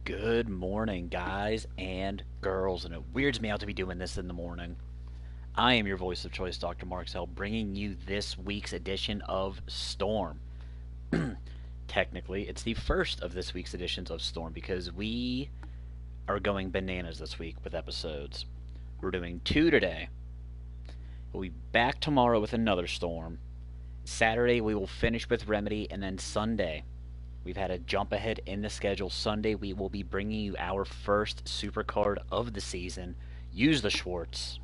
Good morning, guys and girls, and it weirds me out to be doing this in the morning. I am your voice of choice, DrMarxout, bringing you this week's edition of Storm. Technically, it's the first of this week's editions of Storm because we are going bananas this week with episodes. We're doing 2 today. We'll be back tomorrow with another Storm. Saturday, we will finish with Remedy, and then Sunday, we've had a jump ahead in the schedule. Sunday, we will be bringing you our first supercard of the season. Use the Schwartz.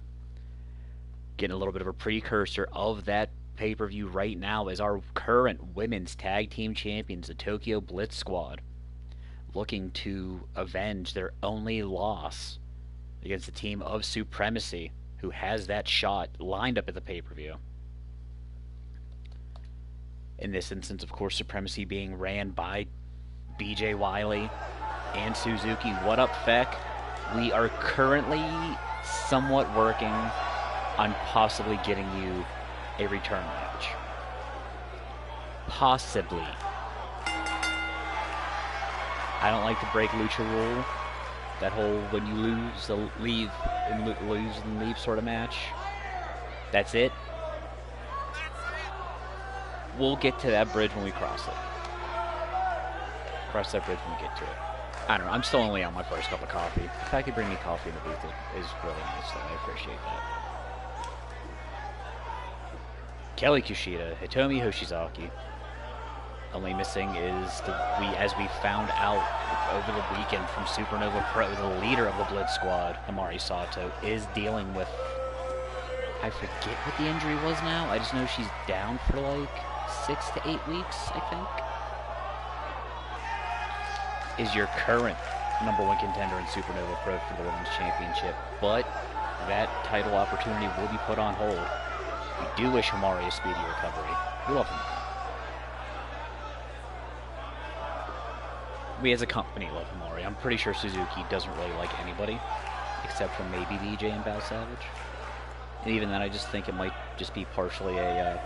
Getting a little bit of a precursor of that pay-per-view right now is our current women's tag team champions, the Tokyo Blitz Squad, looking to avenge their only loss against the team of Supremacy, who has that shot lined up at the pay-per-view. In this instance, of course, Supremacy being ran by BJ Wiley and Suzuki. What up, Feck? We are currently somewhat working on possibly getting you a return match. Possibly. I don't like to break Lucha rule. That whole when you lose, leave and leave sort of match. That's it. We'll get to that bridge when we cross it. Cross that bridge when we get to it. I don't know. I'm still only on my first cup of coffee. The fact they bring me coffee in the booth is really nice, so I appreciate that. Kelly Kushida, Hitomi Hoshizaki. Only missing is as we found out over the weekend from Supernova Pro, the leader of the Blitz Squad, Amari Sato, is dealing with, I forget what the injury was now. I just know she's down for like 6 to 8 weeks, I think. Is your current #1 contender in Supernova Pro for the Women's Championship, but that title opportunity will be put on hold. We do wish Amari a speedy recovery. We love him. We as a company love Amari. I'm pretty sure Suzuki doesn't really like anybody, except for maybe BJ and Bow Savage. And even then, I just think it might just be partially a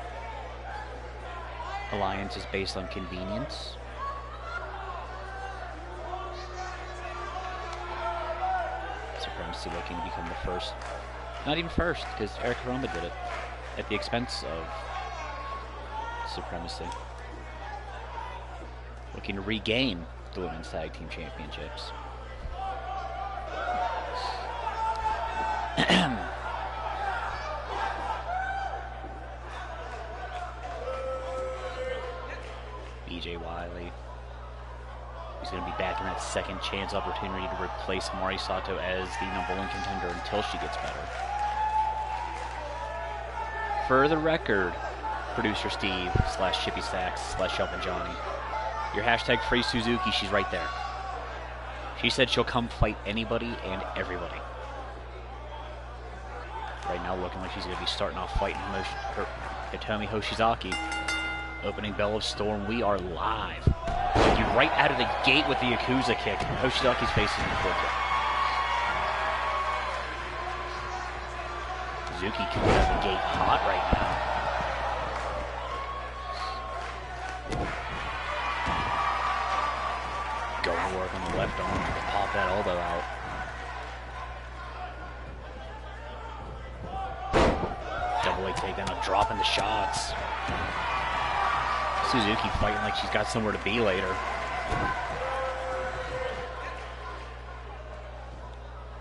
alliance is based on convenience. Supremacy looking to become the first. Not even first, because Eric Roma did it at the expense of Supremacy. Looking to regain the Women's Tag Team Championships. BJ Wiley. He's going to be back in that second chance opportunity to replace Amari Sato as the #1 contender until she gets better. For the record, producer Steve / Chippy Stacks / Shelvin Johnny, your hashtag free Suzuki, she's right there. She said she'll come fight anybody and everybody. Right now looking like she's going to be starting off fighting Hitomi Hoshizaki. Opening bell of Storm, we are live. You right out of the gate with the Yakuza kick. Hoshizaki's facing the full kick. Suzuki coming out of the gate hot right now. Going to work on the left arm to pop that elbow out. Double leg takedown, dropping the shots. Suzuki fighting like she's got somewhere to be later.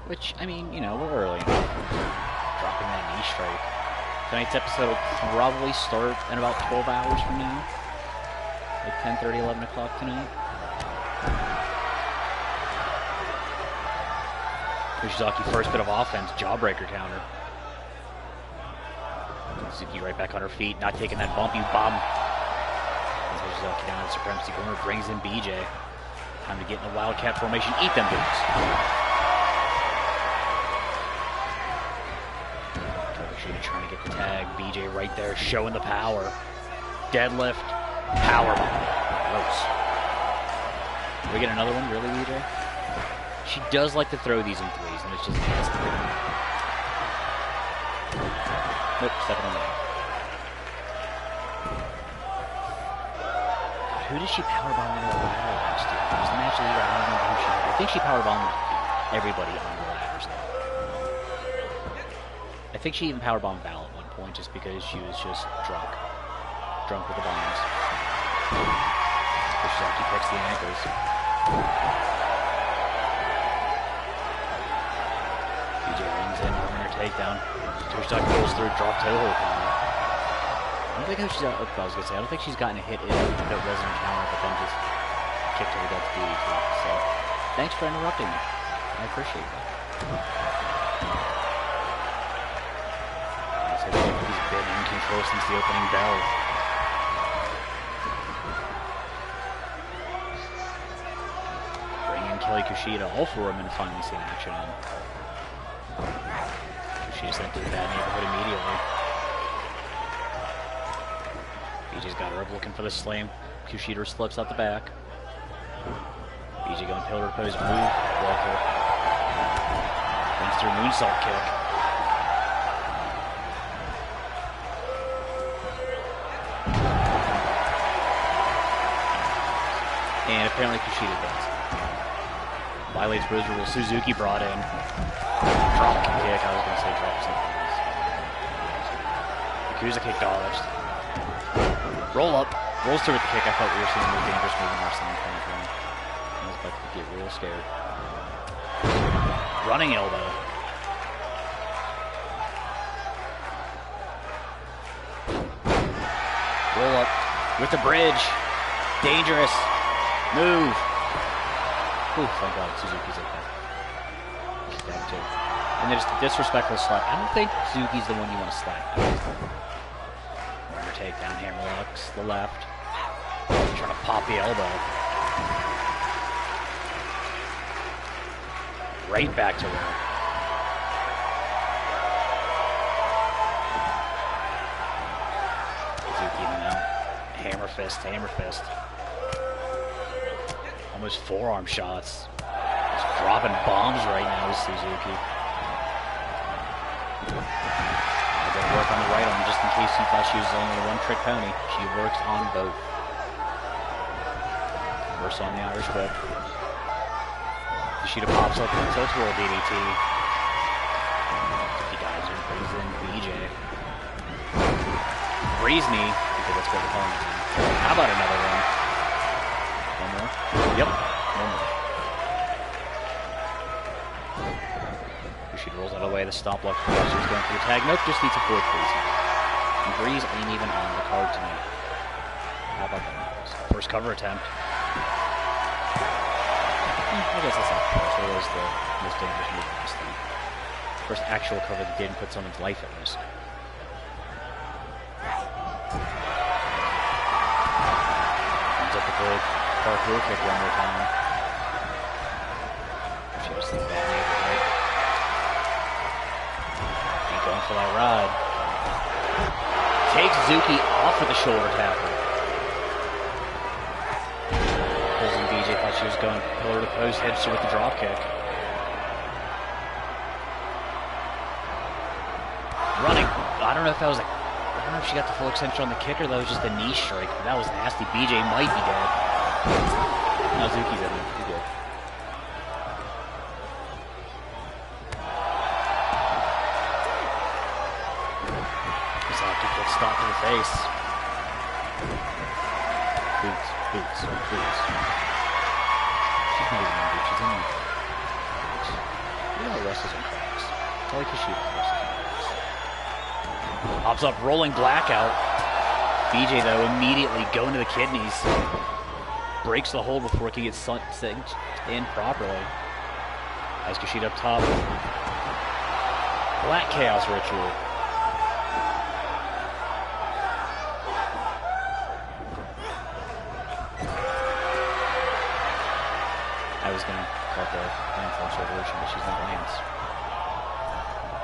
Which, I mean, you know, we're early enough. Dropping that knee strike. Tonight's episode will probably start in about 12 hours from now. Like 10:30, 11 o'clock tonight. Hoshizaki first bit of offense, jawbreaker counter. Suzuki right back on her feet, not taking that bumpy bum. Hoshizaki down in the Supremacy corner, brings in BJ. Time to get in the Wildcat formation, eat them boots. Tokushita trying to get the tag, BJ right there, showing the power. Deadlift, powerbomb. Gross. Can we get another one, really, BJ? She does like to throw these in threes, and it's just nasty. Nope, stepping on the leg. Who did she powerbomb into the ladder last year? It was the match leader. I don't know who she had. think she powerbombed everybody on the ladders, though. I think she even powerbombed Val at one point just because she was just drunk. Drunk with the bombs. But she actually picks the ankles. BJ leans in, having her takedown. Tushtak pulls through, drop toe hold counter. I don't think she's I was gonna say, I don't think she's gotten a hit in the resonant counter, but then just kicked her to death DDT. So, thanks for interrupting me. I appreciate that. He's been in control since the opening bell. Bring in Kelly Kushida. All four women finally seen action in. Kushida sent to the bad neighborhood immediately. BJ's got her up looking for the slam. Kushida slips out the back. BJ going pillar to post move. Walker. Brings through moonsault kick. And apparently Kushida does. Violates Bridge rule. Suzuki brought in. Drop kick. I was going to say drop something else. Yakuza kick dodged. Roll up. Rolls through with the kick. I thought we were seeing a more dangerous move in wrestling coming from him. I was about to get real scared. Running elbow. Roll up with the bridge. Dangerous. Move. Ooh, thank God Suzuki's okay. That too. And then just a disrespectful slap. I don't think Suzuki's the one you want to slap. Runner takedown, hammerlocks, the left. Trying to pop the elbow. Right back to work. Suzuki in and out. Hammer fist, hammer fist. Almost forearm shots. Just dropping bombs right now with Suzuki. I gotta work on the right arm just in case you thought she was only a one-trick pony. She works on both. Reverse on the Irish whip. Kushida pops up and tilts roll DDT. He dives in, brings in BJ. Breeze knee, because that's what we're calling it. How about another one? One more? Yep, one more. Kushida rolls out of the way, the stop block for She's going for the tag. Nope, just needs a fourth Breeze. And Breeze ain't even on the card tonight. How about that? First cover attempt. I guess that's not first. It was the most dangerous move in this thing. First actual cover that didn't put someone's life at risk. Ends up with the parkour kick one more time. She was the bad neighborhood. Ain't going for that ride. Takes Zuki off with the shoulder tackle. BJ thought she was going pillar to post, hits her with the drop kick. Running. I don't know if that was I don't know if she got the full extension on the kick or that was just a knee strike, but that was nasty. BJ might be dead. No, Zuki's in. He's good. He's off to kick stop to the face. Boots, boots, boots. She's not even in boots, she's in boots. You know how wrestles in cracks. I like Kushida wrestles in cracks. Hops up, rolling blackout. BJ, though, immediately going to the kidneys. Breaks the hold before it can get synced in properly. Has Kushida up top. Black Chaos Ritual. I was going to call it the Lance Launch Revolution, but she's not Lance.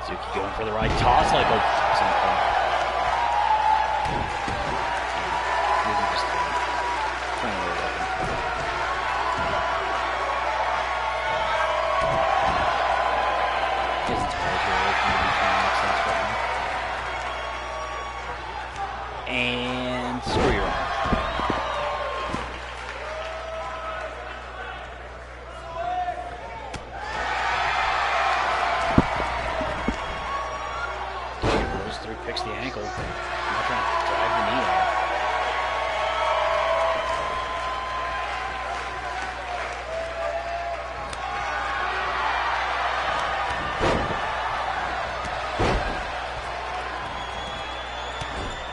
Zuki going for the right toss like a something. Maybe just trying to weapon. Isn't entirely sure maybe trying to make sense right now. And screw your arm.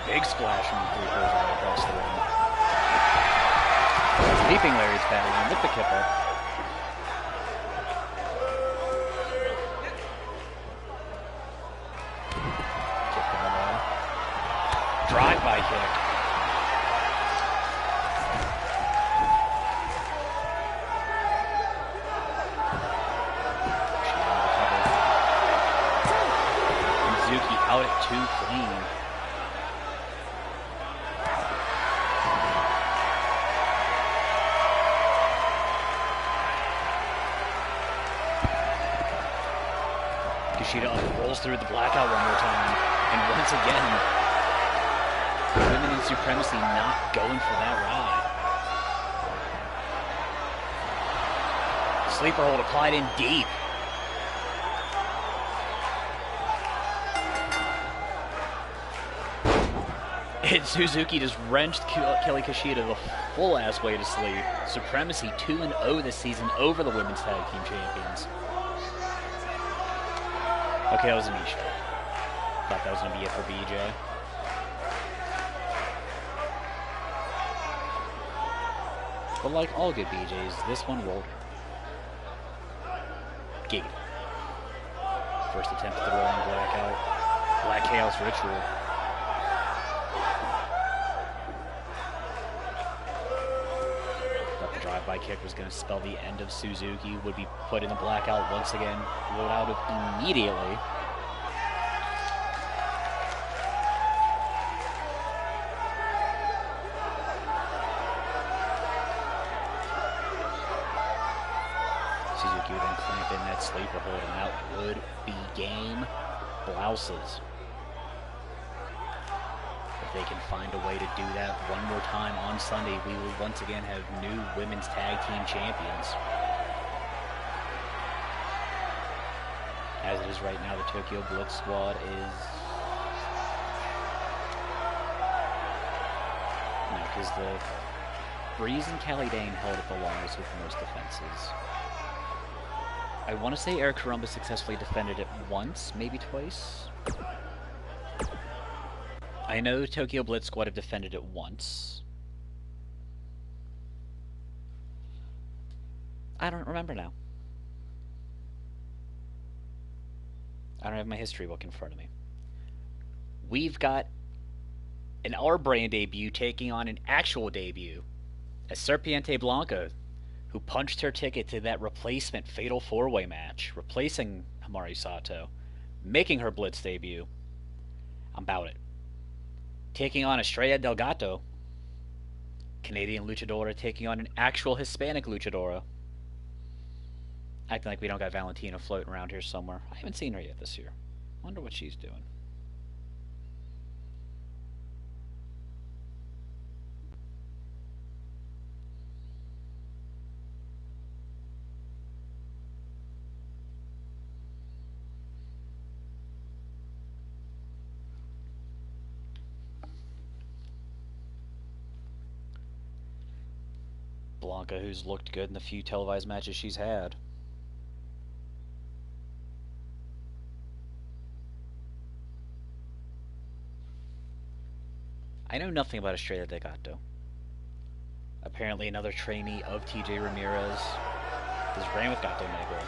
Big splash from 3 quarters right across the ring. Leaping Larry's battling with the kip up. Kick down low. Drive-by kick. Suzuki out at 2 clean. Kushida rolls through the blackout one more time. And once again, women in supremacy not going for that ride. Sleeper hold applied in deep. And Suzuki just wrenched Kelly Kushida the full-ass way to sleep. Supremacy 2-0 this season over the Women's Tag Team Champions. Okay, that was a niche. Thought that was going to be it for BJ. But like all good BJs, this one rolled her. Gig. First attempt at the rolling blackout. Black Chaos Ritual. Drive-by kick was going to spell the end of Suzuki, would be put in the blackout once again, rolled out of immediately. Suzuki would then clamp in that sleeper hold, and that would be game. Blouses. If they can find a way to do that one more time on Sunday, we will once again have new women's tag team champions. As it is right now, the Tokyo Blitz squad is... No, because the Breeze and Callie Dane held it the longest with most defenses. I want to say Eric Karumba successfully defended it once, maybe twice. I know Tokyo Blitz Squad have defended it once. I don't remember now. I don't have my history book in front of me. We've got an our brand debut taking on an actual debut as Serpiente Blanca, who punched her ticket to that replacement Fatal 4-Way match, replacing Himari Sato, making her Blitz debut. I'm about it. Taking on Estrella Del Gato, Canadian luchadora taking on an actual Hispanic luchadora. Acting like we don't got Valentina floating around here somewhere. I haven't seen her yet this year. Wonder what she's doing. Blanca, who's looked good in the few televised matches she's had. I know nothing about Estrella Del Gato. Apparently another trainee of TJ Ramirez has ran with Gato Negro.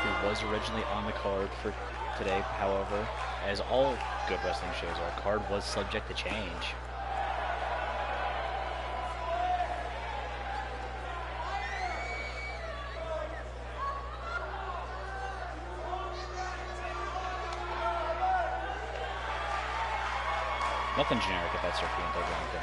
Who was originally on the card for today, however, as all good wrestling shows are, card was subject to change. Nothing generic about Serpiente Blanca.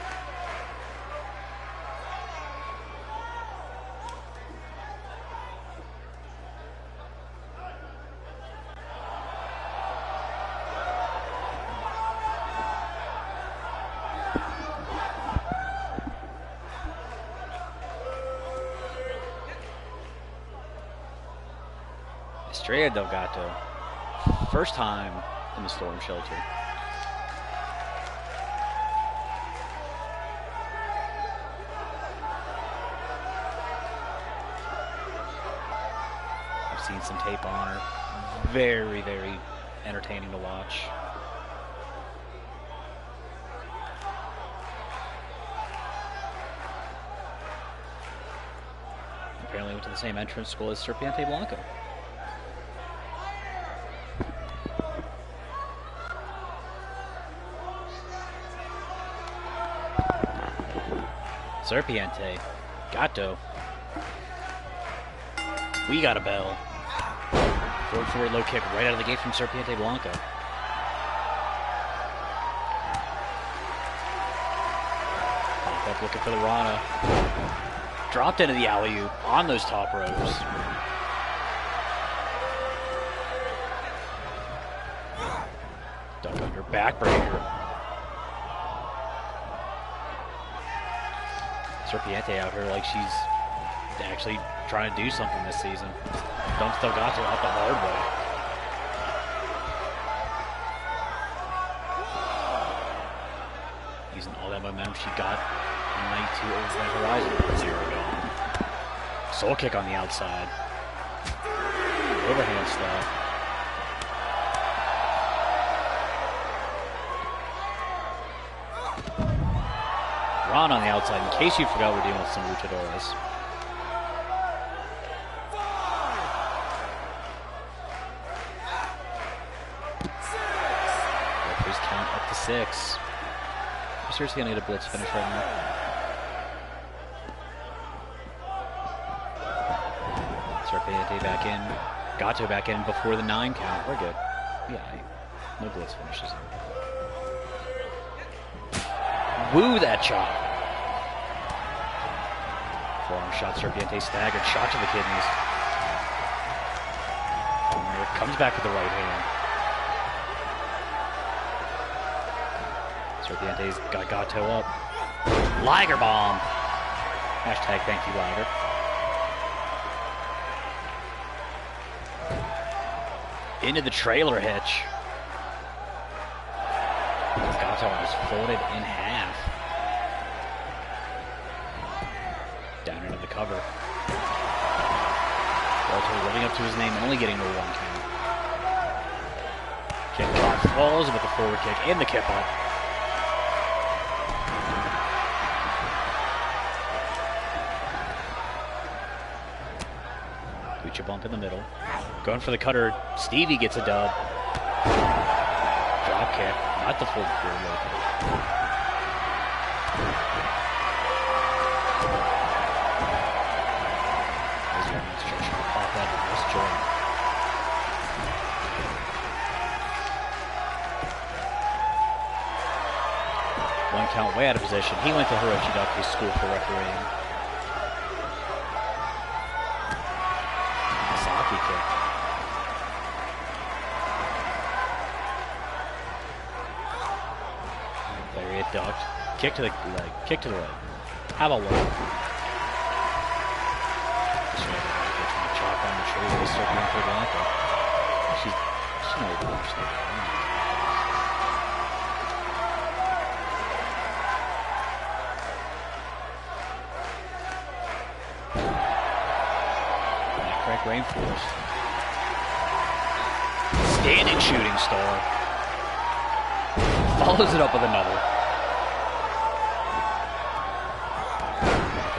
Estrella Del Gato, first time in the Storm Shelter. I've seen some tape on her. Very, very entertaining to watch. Apparently went to the same entrance school as Serpiente Blanco. Serpiente. Gato. We got a bell. Forward low kick right out of the gate from Serpiente Blanco. Pop up looking for the Rana. Dropped into the alley-oop on those top ropes. Duck under backbreaker. Serpiente out here like she's actually trying to do something this season. Dumps Delgato out the hard way. Using all that momentum she got on night 2 over the horizon. 0 gone. Soul kick on the outside. Overhand stuff. Ron on the outside, in case you forgot we're dealing with some luchadores. Referees count up to 6. I'm seriously gonna get a blitz finish right now. Serpiente back in. Gato back in before the 9 count. We're good. Yeah, no blitz finishes. Woo that chop. Forearm shot, Serpiente staggered, shot to the kidneys. Comes back with the right hand. Serpiente's got Gato up. Liger bomb. Hashtag thank you, Liger. Into the trailer hitch. Gato was folded in half. Down into the cover. Walter living up to his name, only getting to 1 count. Kick shot falls with the forward kick and the kip up. Lucha bump in the middle. Going for the cutter. Stevie gets a dub. Drop kick. Not the full forward low kick. Pop that wrist joint. One count way out of position. He went to Hiroshi Ducky's school for refereeing. Saki kick. Lariat ducked. Kick to the leg. Kick to the leg. How about one? Chop on the tree with Serpiente Blanco. She's not even understanding. Crack Rainforest. Standing shooting star. Follows it up with another.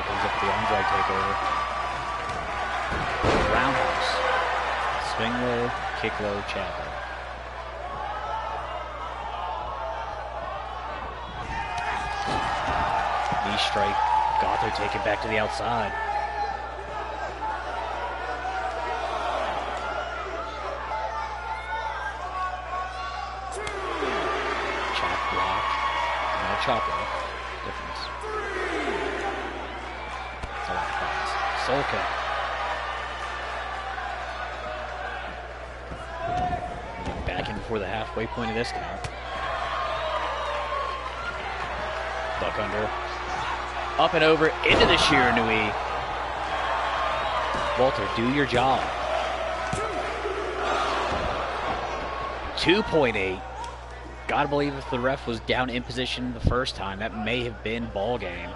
Comes up with the arm drag takeover. Roundhouse. Swing low, kick low, chapel. Knee strike. Gato take it back to the outside. Chop block. Difference. That's a lot of fans. Soul kick. Back in before the halfway point of this count. Duck under. Up and over into the Shiranui. Walter, do your job. 2.8. Gotta believe if the ref was down in position the first time, that may have been ball game.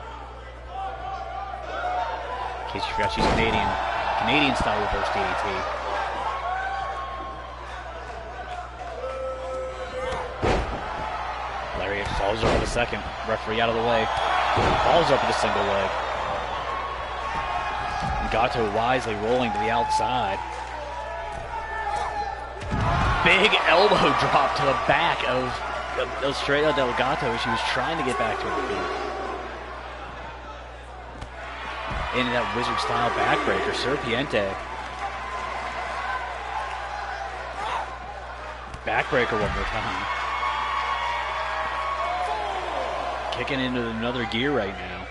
In case you forgot, she's Canadian. Canadian style reverse DDT. Follows up with a second. Referee out of the way. Follows up with a single leg. Gato wisely rolling to the outside. Big elbow drop to the back of Estrella Del Gato as she was trying to get back to her feet. Into that wizard-style backbreaker. Serpiente. Backbreaker one more time. Kicking into another gear right now.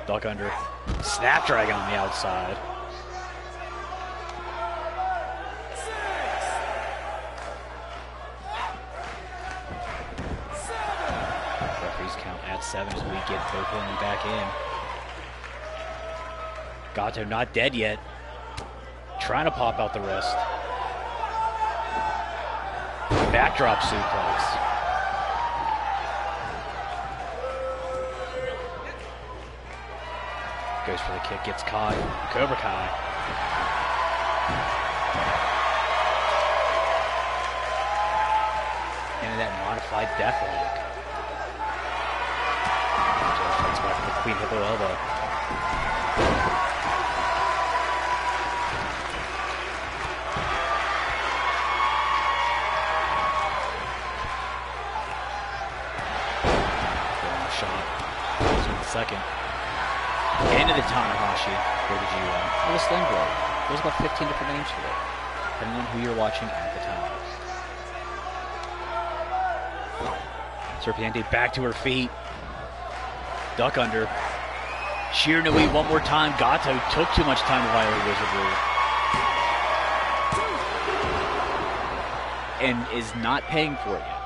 Duck under. Snapdragon on the outside. Referees count at 7 as we get both women back in. Gato not dead yet. Trying to pop out the wrist. Backdrop suplex. Goes for the kick, gets caught. Cobra Kai. Into that modified deathlock. Joe fights back with the Queen Hippo elbow. Shot. Goes with the second. Into the Tanahashi for the BWO. Or the Sling Blade. There's about 15 different names for it, depending on who you're watching at the time. Serpiente back to her feet. Duck under. Shiranui one more time. Gato took too much time to violate wizardry. And is not paying for it yet.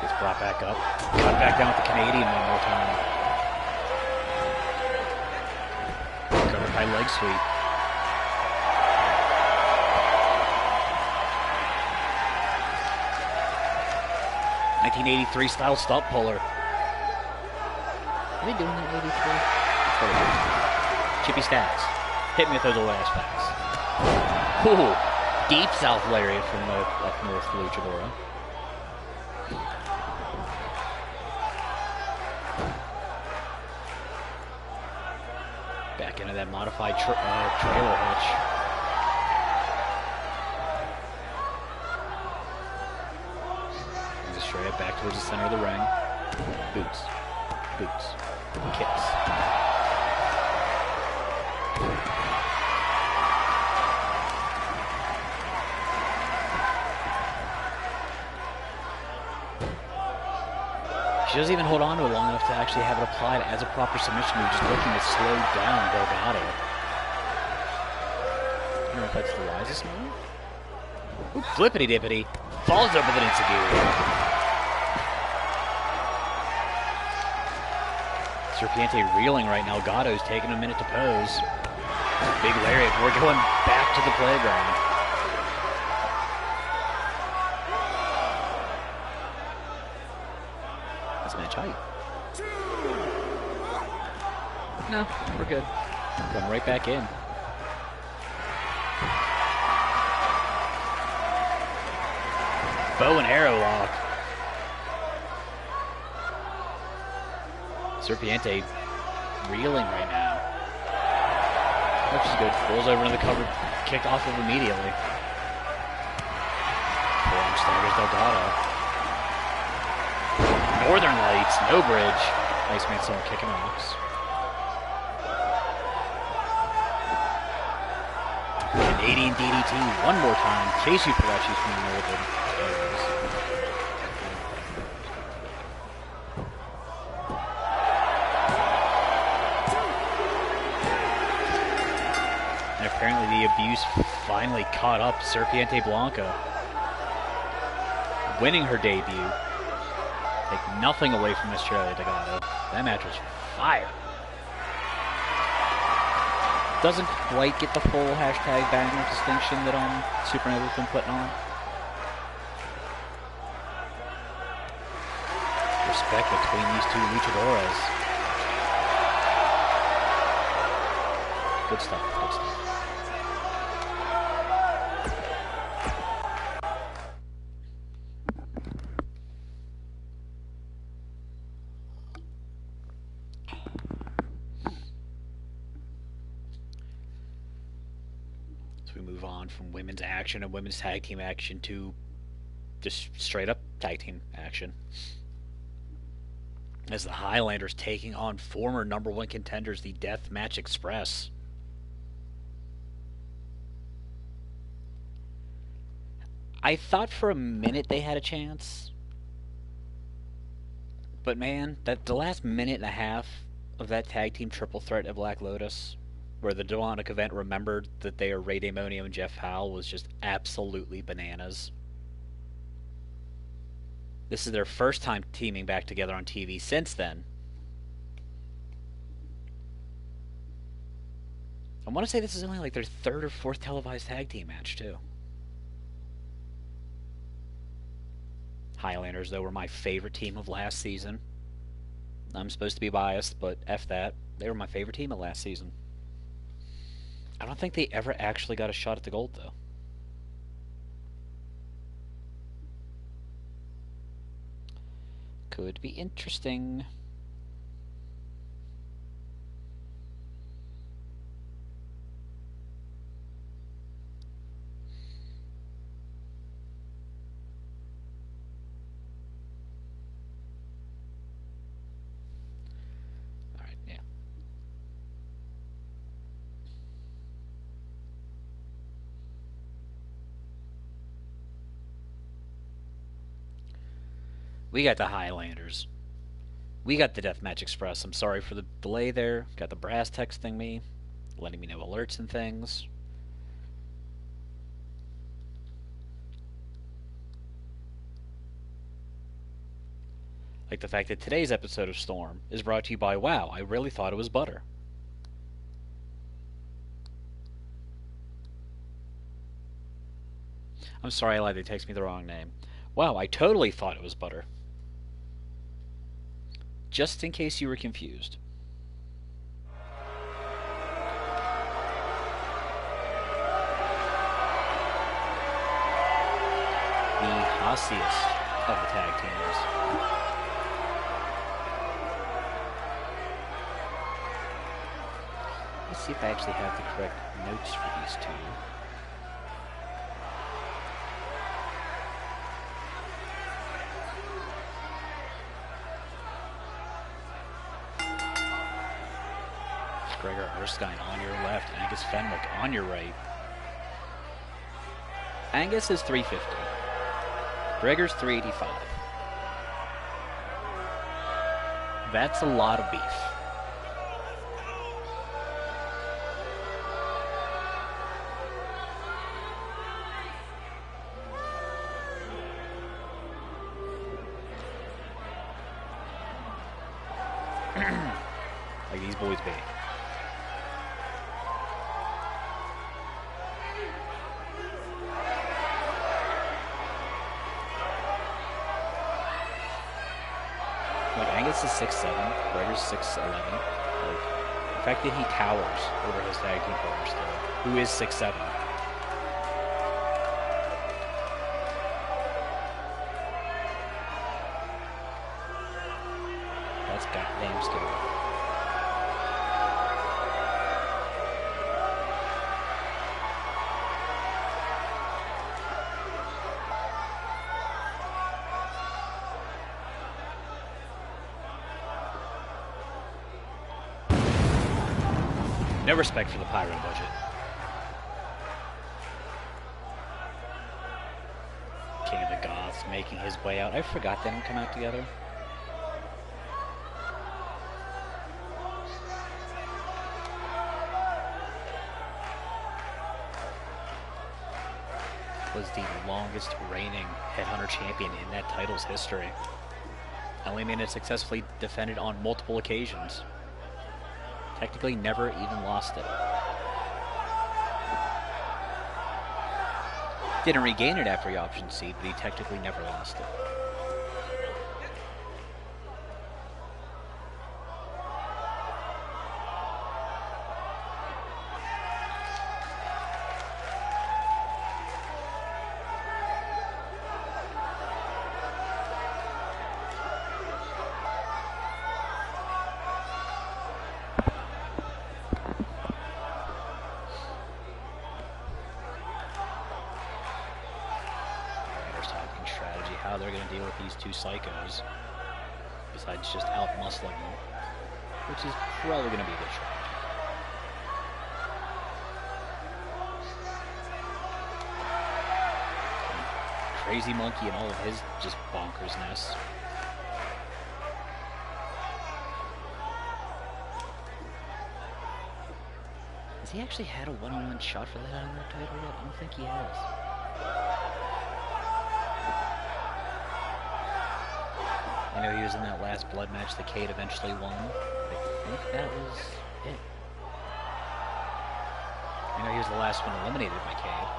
Gets brought back up. Cut back down with the Canadian one more time. Covered by leg sweep. '83 style stump puller. Are they doing that in '83? Chippy stats. Hit me with those old ass facts. Ooh, deep south lariat from up north Luchadora. Back into that modified trailer hitch. He's straight up back towards the center of the ring. Boots. Boots. Kicks. She doesn't even hold on to it long enough to actually have it applied as a proper submission move, just looking to slow down Delgado. I don't know if that's the wisest move. Ooh, flippity dippity. Falls over the Enziguri. Serpiente reeling right now. Gato's taking a minute to pose. Big lariat. We're going back to the playground. Match height. No, we're good. Going right back in. Bow and arrow lock. Serpiente reeling right now. Which is good. Rolls over into the cover. Kicked off of immediately. Forearm staggers Delgado. Northern Lights, no bridge. Nice man, someone kicking rocks. Canadian DDT one more time. Casey Palacios from the Northern areas. And apparently the abuse finally caught up to Serpiente Blanca. Winning her debut. Take nothing away from Estrella Delgado. That match was fire. Doesn't quite get the full hashtag banger distinction that Supernova's been putting on. Respect between these two luchadoras. Good stuff, good stuff. we move on from women's action and women's tag team action to just straight up tag team action. As the Highlanders taking on former number one contenders, the Deathmatch Express. I thought for a minute they had a chance. But man, the last minute and a half of that tag team triple threat at Black Lotus, where the demonic event remembered that they are Ray Damonio and Jeff Powell, was just absolutely bananas. This is their first time teaming back together on TV since then. I want to say this is only like their third or fourth televised tag team match, too. Highlanders, though, were my favorite team of last season. I'm supposed to be biased, but F that. They were my favorite team of last season. I don't think they ever actually got a shot at the gold, though. Could be interesting. Alright, yeah. We got the Highlanders. We got the Deathmatch Express. I'm sorry for the delay there. Got the brass texting me, letting me know alerts and things. Like the fact that today's episode of Storm is brought to you by, wow, I really thought it was butter. I'm sorry, I lied. They text me the wrong name. Wow, I totally thought it was butter. Just in case you were confused. The hossiest of the tag teamers. Let's see if I actually have the correct notes for these two. Gregor Erskine on your left, Angus Fenwick on your right. Angus is 350. Gregor's 385. That's a lot of beef. Like these boys big. Like Angus is 6'7", Gregor's 6'11". Like the fact that he towers over his tag team partner still, who is 6'7". That's goddamn scary. No respect for the pyro budget. King of the Goths making his way out. I forgot they don't come out together. Was the longest reigning Headhunter champion in that title's history. Only man had successfully defended on multiple occasions. Technically never even lost it. Didn't regain it after he option seed, but he technically never lost it. how they're going to deal with these two psychos, besides just out-muscling them, which is probably going to be a good strategy. Crazy Monkey and all of his just bonkersness. Has he actually had a one-on-one shot for that Ironman title yet? I don't think he has. I know he was in that last blood match that Cade eventually won. I think that was it. I know he was the last one eliminated by Cade.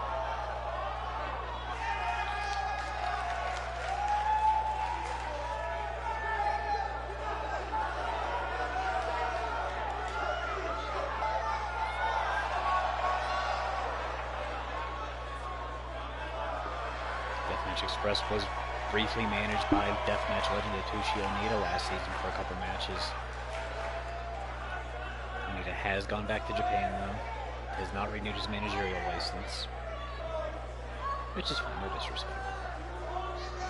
Express was briefly managed by deathmatch legend Atsushi Onita last season for a couple matches. Onita has gone back to Japan though. Has not renewed his managerial license. Which is fine, no disrespect.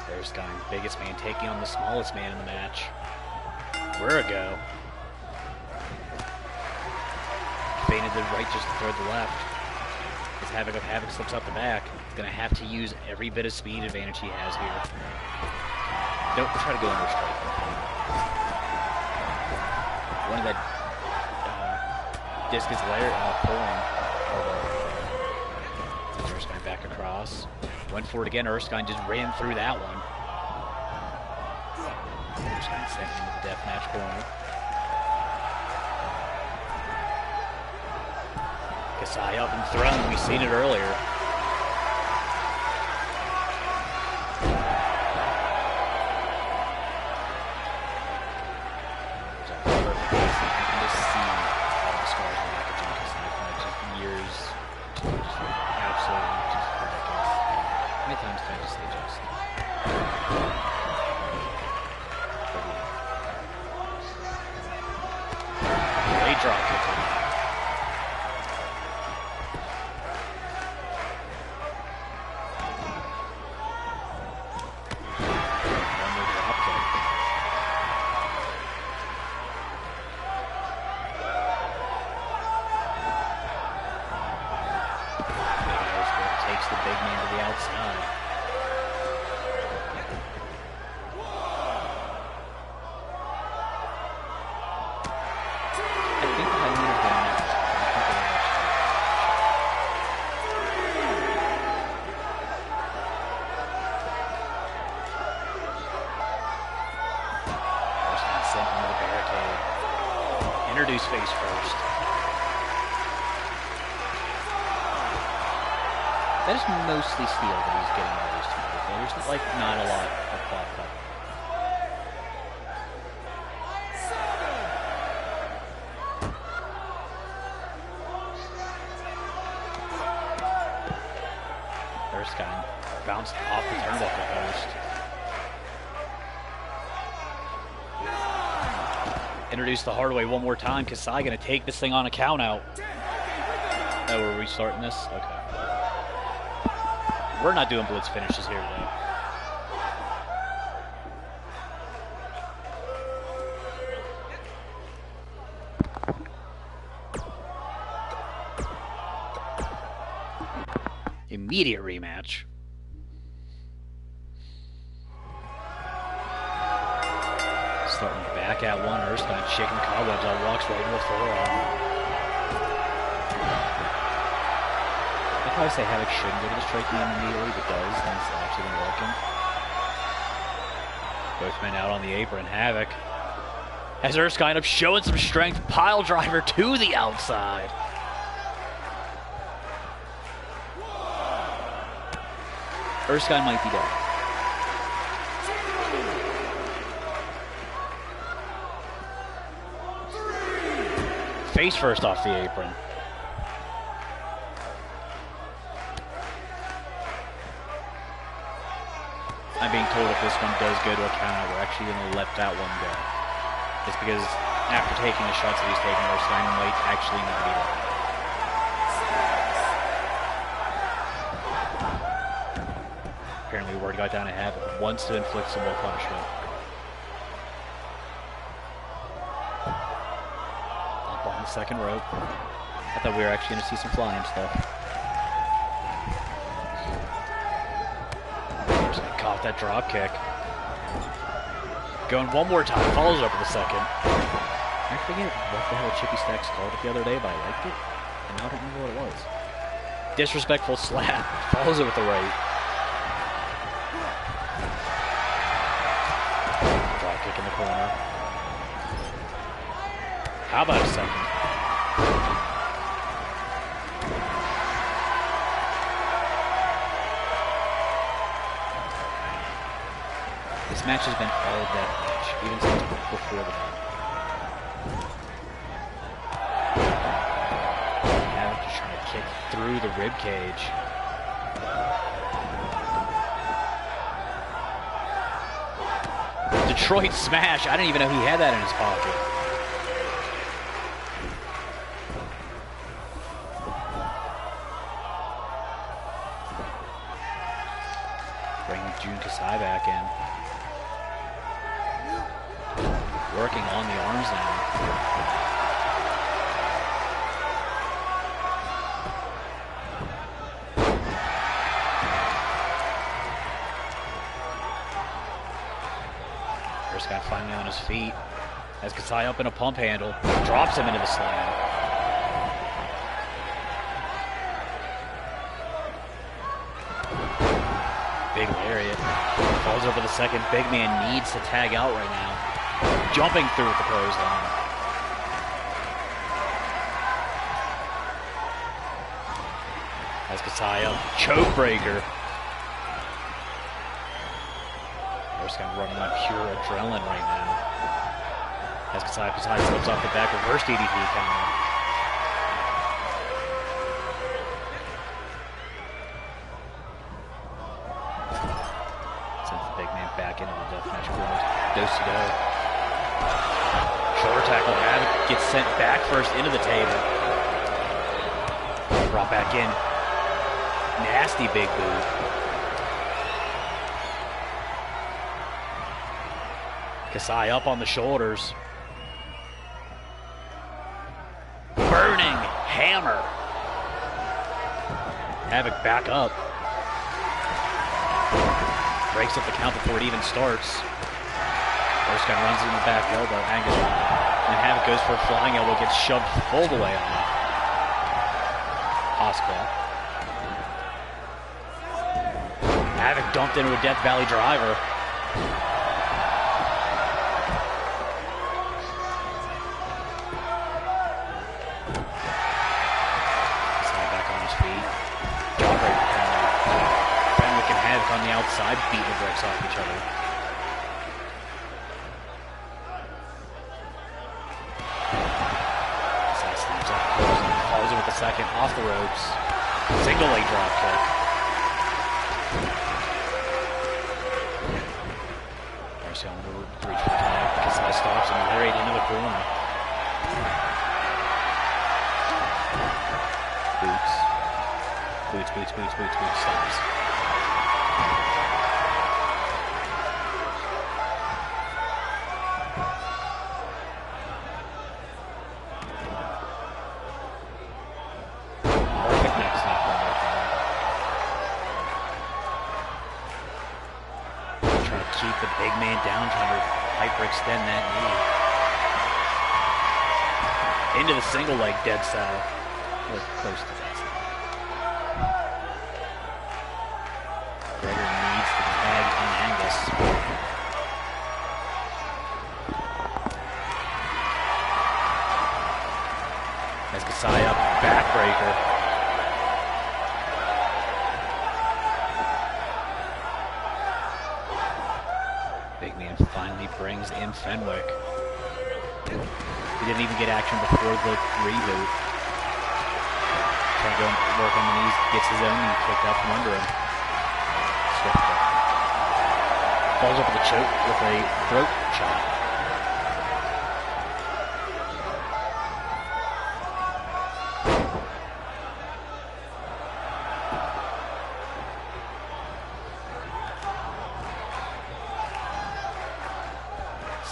There's Sky, biggest man taking on the smallest man in the match. Where a go. Feinted the right just to throw the left. As Havoc slips out the back. He's going to have to use every bit of speed advantage he has here. Don't try to go under strike. One of that discus layer pulling. Erskine back across. Went for it again. Erskine just ran through that one. Erskine sent him to the deathmatch corner. Kasai up and thrown. We've seen it earlier. Introduce face first. That is mostly steel that he's getting introduced to. There's like not a lot of cloth cover. Erskine bounced off the turnbuckle post. Introduce the hard way one more time. Kasai gonna take this thing on a count out. Oh, we're restarting this? Okay. We're not doing blitz finishes here today. Immediate rematch. Starting back at one, Erskine shaking cobwebs out, walks right into the forearm. I probably say Havoc shouldn't go to the strike game immediately, but does, and it's actually been working. Both men out on the apron. Havoc has Erskine up, showing some strength. Pile driver to the outside. Erskine might be dead. Face first off the apron. I'm being told if this one does go to a countout, we're actually going to let that one go. Just because after taking the shots that he's taking, Erskine might actually not be there. Apparently we're already got down to Havoc. Wants to inflict some more punishment. Up on the second rope. I thought we were actually going to see some flying stuff. Just going to caught that drop kick. Going one more time. Follows up with a second. I forget what the hell Chippy Stacks called it the other day, but I liked it. And now I don't remember what it was. Disrespectful slap. Follows it with the right. Drop kick in the corner. How about a second? This match has been all death match, even since before the match. Havoc just trying to kick through the rib cage. Detroit smash. I didn't even know he had that in his pocket. Bringing Jun Kasai back in. Working on the arms now. First guy finally on his feet. Has Kasai up in a pump handle. Drops him into the slam. Big lariat. Falls over the second. Big man needs to tag out right now. Jumping through with the clothesline. Has Kasai up. Choke breaker. First guy running on pure adrenaline right now. Has Kasai slips off the back. Reverse DDT counter. Sends the big man back into the deathmatch corner. Do-si-do. Shoulder tackle. Havoc gets sent back first into the table. Brought back in. Nasty big boot. Kasai up on the shoulders. Burning hammer. Havoc back up. Breaks up the count before it even starts. First guy runs in the back elbow. Angus. And Havoc goes for a flying elbow. Gets shoved full the way on. Hospital. Havoc dumped into a Death Valley driver. On the outside, beating the brakes off each other. Kasai slams up close and follows it with the second off the ropes. Single leg drop kick. Darcy on the reach for the connect. Kasai stops and right into the corner. Boots. Stops. Keep the big man down, trying to hyperextend that knee. Into the single leg dead center. Or close to that center. Gregor needs the tag on Angus. Has Kasai up, backbreaker. Big man finally brings in Fenwick. He didn't even get action before the reboot. Trying to go and work on the knees, gets his own knee kicked out from under him. Swift. Falls up with a choke with a throat chop.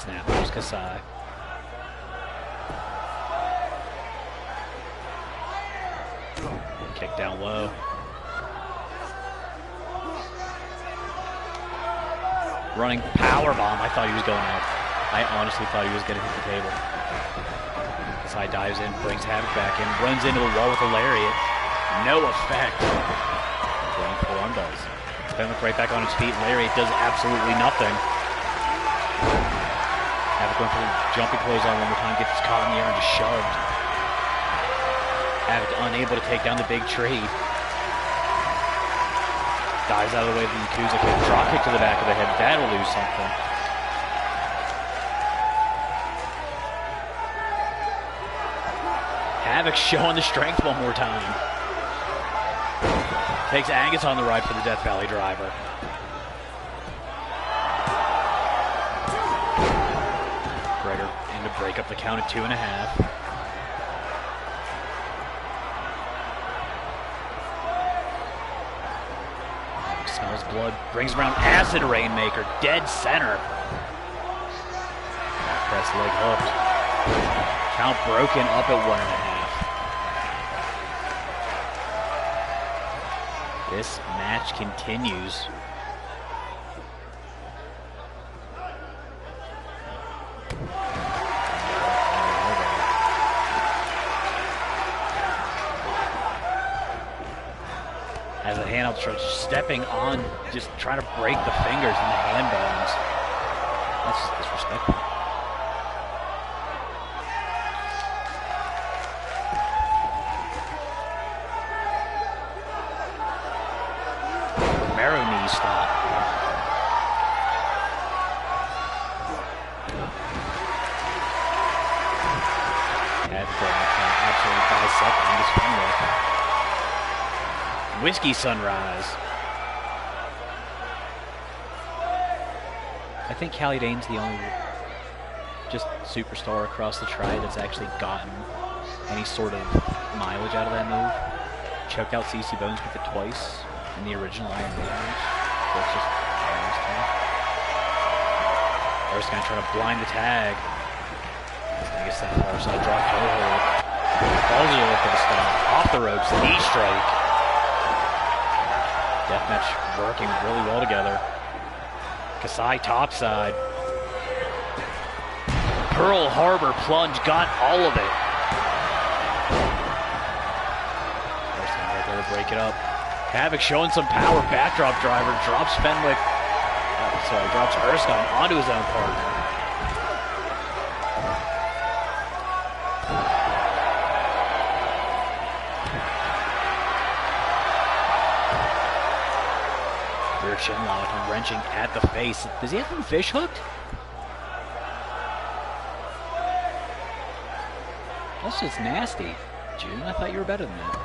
snap. There's Kasai. Kick down low. Running power bomb. I thought he was going out. I honestly thought he was going to hit the table. Kasai dives in, brings Havoc back in, runs into the wall with a lariat. No effect. Running forearm does. Fenwick right back on his feet. Lariat does absolutely nothing. Havoc going for the jumping clothesline one more time, gets caught in the air and just shoved. Havoc unable to take down the big tree. Dives out of the way of the Yakuza kick. Drop kick to the back of the head. That'll do something. Havoc showing the strength one more time. Takes Angus on the ride for the Death Valley driver. Gregor in to break up the count at 2.5. Smells blood, brings around Acid Rainmaker, dead center. Press leg hooked. Count broken up at 1.5. This match continues. As the hand starts stepping on, just trying to break the fingers and the hand bones. That's just disrespectful. Romero knee stop. Absolutely dissecting this Fenwick. Whiskey Sunrise. I think Callie Dane's the only just superstar across the tribe that's actually gotten any sort of mileage out of that move. Choked out CC Bones with it twice in the original Iron Maiden match. So it's just Erskine trying to blind the tag. I guess that far side drop toe hold. Falls over for the stop. Off the ropes, knee strike. Deathmatch working really well together. Kasai topside. Pearl Harbor plunge, got all of it. First time right there to break it up. Havoc showing some power. Backdrop driver drops Fenwick. Drops Erskine onto his own partner. Rear chin lock and wrenching at the face. Does he have him fish hooked? That's just nasty. June, I thought you were better than that.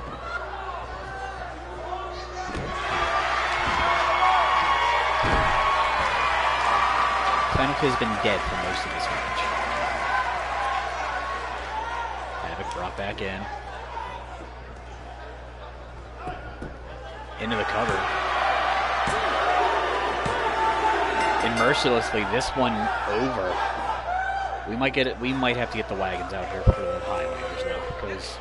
Fenwick has been dead for most of this match. Havoc brought back in. Into the cover. And mercilessly, this one over. We might get it. We might have to get the wagons out here for the Highlanders though, because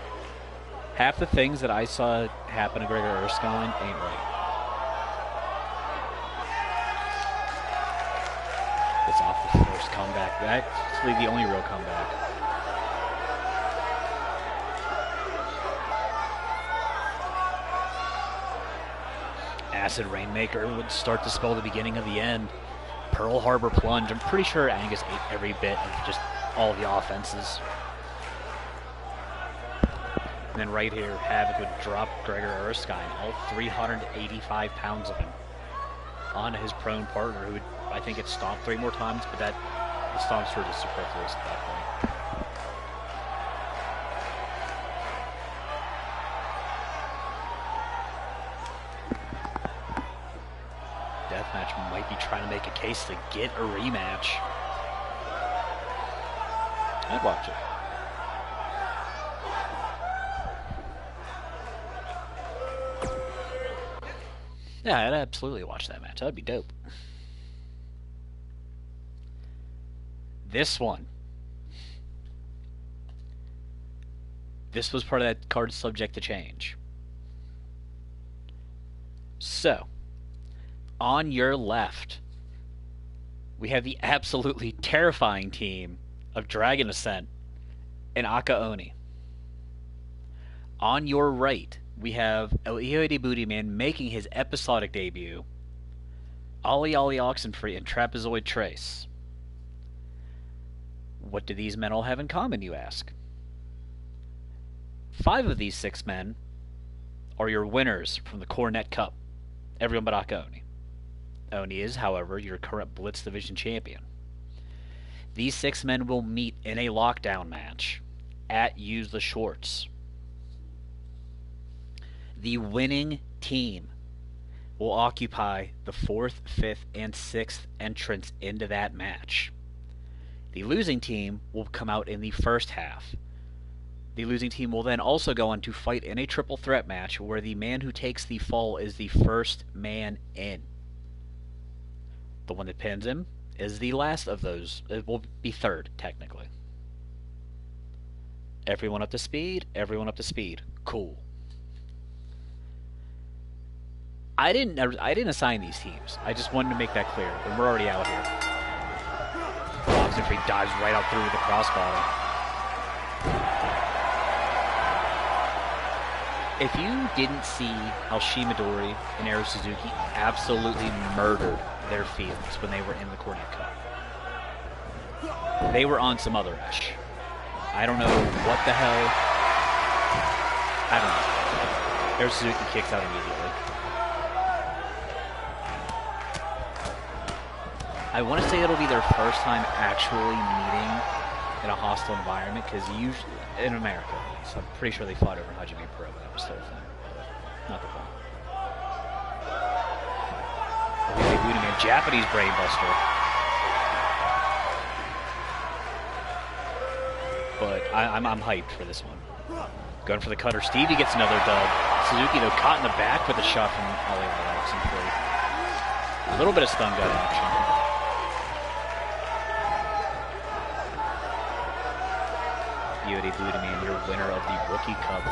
half the things that I saw happen to Gregor Erskine ain't right. It's off the first comeback. That's the only real comeback. Acid Rainmaker would start to spell the beginning of the end. Pearl Harbor plunge. I'm pretty sure Angus ate every bit of just all the offenses. And then right here, Havoc would drop Gregor Erskine, all 385 pounds of him, onto his prone partner, who would, I think, get stomped 3 more times, but that the stomps were just superfluous at that point. Deathmatch might be trying to make a case to get a rematch. I'd watch it. Yeah, I'd absolutely watch that match. That'd be dope. This one. This was part of that card subject to change. So, on your left, we have the absolutely terrifying team of Dragon Ascent and Aka Oni. On your right, we have El Hijo de Booty Man making his episodic debut, Ollie Oxenfree and Trapezoid Trace. What do these men all have in common, you ask? 5 of these 6 men are your winners from the Coronet Cup. Everyone but Aka Oni. Oni is, however, your current Blitz Division champion. These 6 men will meet in a lockdown match at Use the Shorts. The winning team will occupy the 4th, 5th, and 6th entrance into that match. The losing team will come out in the first half. The losing team will then also go on to fight in a triple threat match where the man who takes the fall is the first man in. The one that pins him is the last of those. It will be third, technically. Everyone up to speed? Everyone up to speed. Cool. I didn't assign these teams. I just wanted to make that clear. And we're already out here. Oxenfree dives right out through with the crossbody. If you didn't see how Shimadori and Ero Suzuki absolutely murdered their fields when they were in the Coronet Cup, they were on some other ish. I don't know what the hell. I don't know. Ero Suzuki kicks out immediately. I want to say it'll be their first time actually meeting in a hostile environment, because usually in America, so I'm pretty sure they fought over Hajime Pro, but that was their thing. Not the point. Okay, Booty Man, Japanese brainbuster. But I'm hyped for this one. Going for the cutter. Stevie gets another dub. Suzuki, though, caught in the back with a shot from Ollie Oxenfree. A little bit of stun gun action. Beauty Booty Man, your winner of the Rookie Cup,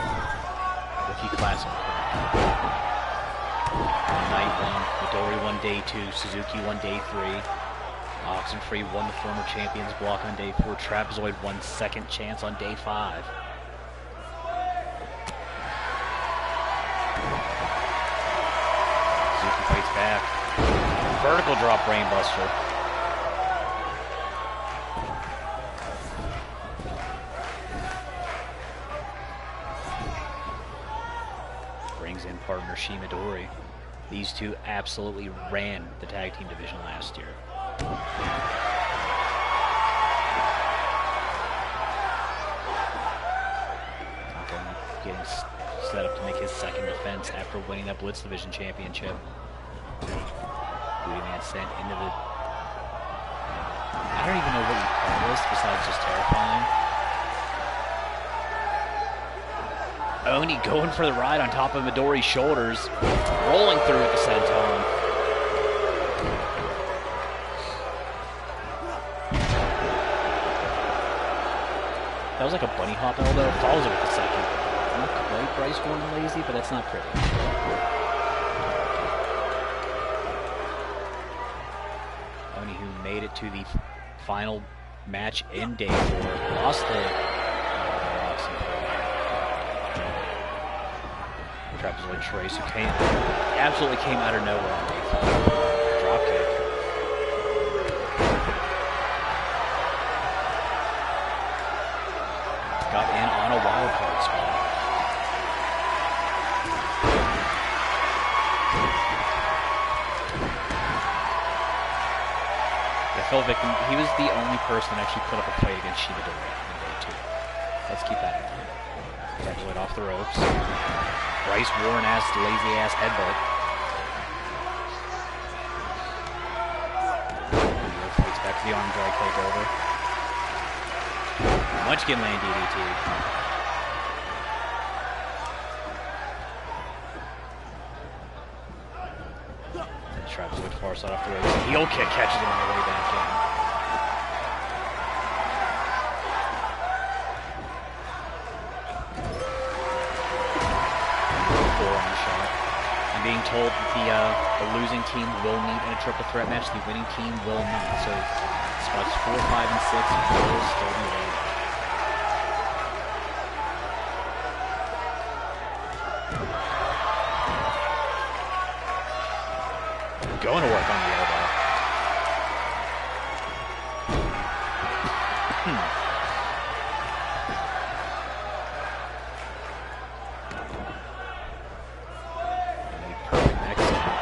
Rookie Classic. Night 1, Midori won day 2, Suzuki won day 3, Oxenfree won the former champions block on day 4, Trapezoid won second chance on day 5. Suzuki fights back. Vertical drop brainbuster. In partner Shimadori. These two absolutely ran the tag team division last year. Getting set up to make his second defense after winning that Blitz Division championship. Booty Man sent into the... I don't even know what you call this besides just terrifying. Oni going for the ride on top of Midori's shoulders, rolling through with the senton. That was like a bunny hop elbow. Follows it with the second. Not quite Bryce Gordon lazy, but that's not pretty. Oni, who made it to the final match in day 4, lost it. Trapezoid Trace, who absolutely came out of nowhere on day 5. Drop kick. Got in on a wild card spot. The fell victim, he was the only person that actually put up a fight against Shimadori in day 2. Let's keep that in mind. Trapezoid off the ropes. Bryce Warren-ass, lazy-ass headbutt. Fights back to the arm drag takeover. Munchkin land DDT. Trapezoid far side off the ropes. Heel kick catches him on the way back in. being told that the losing team will meet in a triple threat match. The winning team will not. So spots 4, 5, and 6 will still be waiting. Going to work on the elbow. Perfect next time.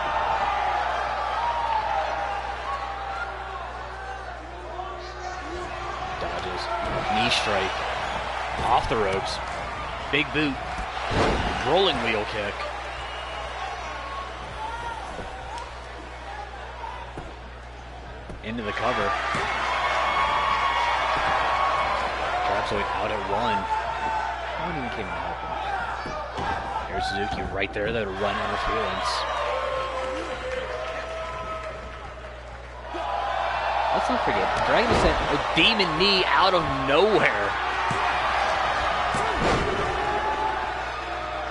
Dodges. Knee strike. Off the ropes. Big boot. Rolling wheel kick. Into the cover. Drapsoid out at 1. No one even came to help him. There's Suzuki right there, that run interference. Let's not forget, Dragon sent a demon knee out of nowhere.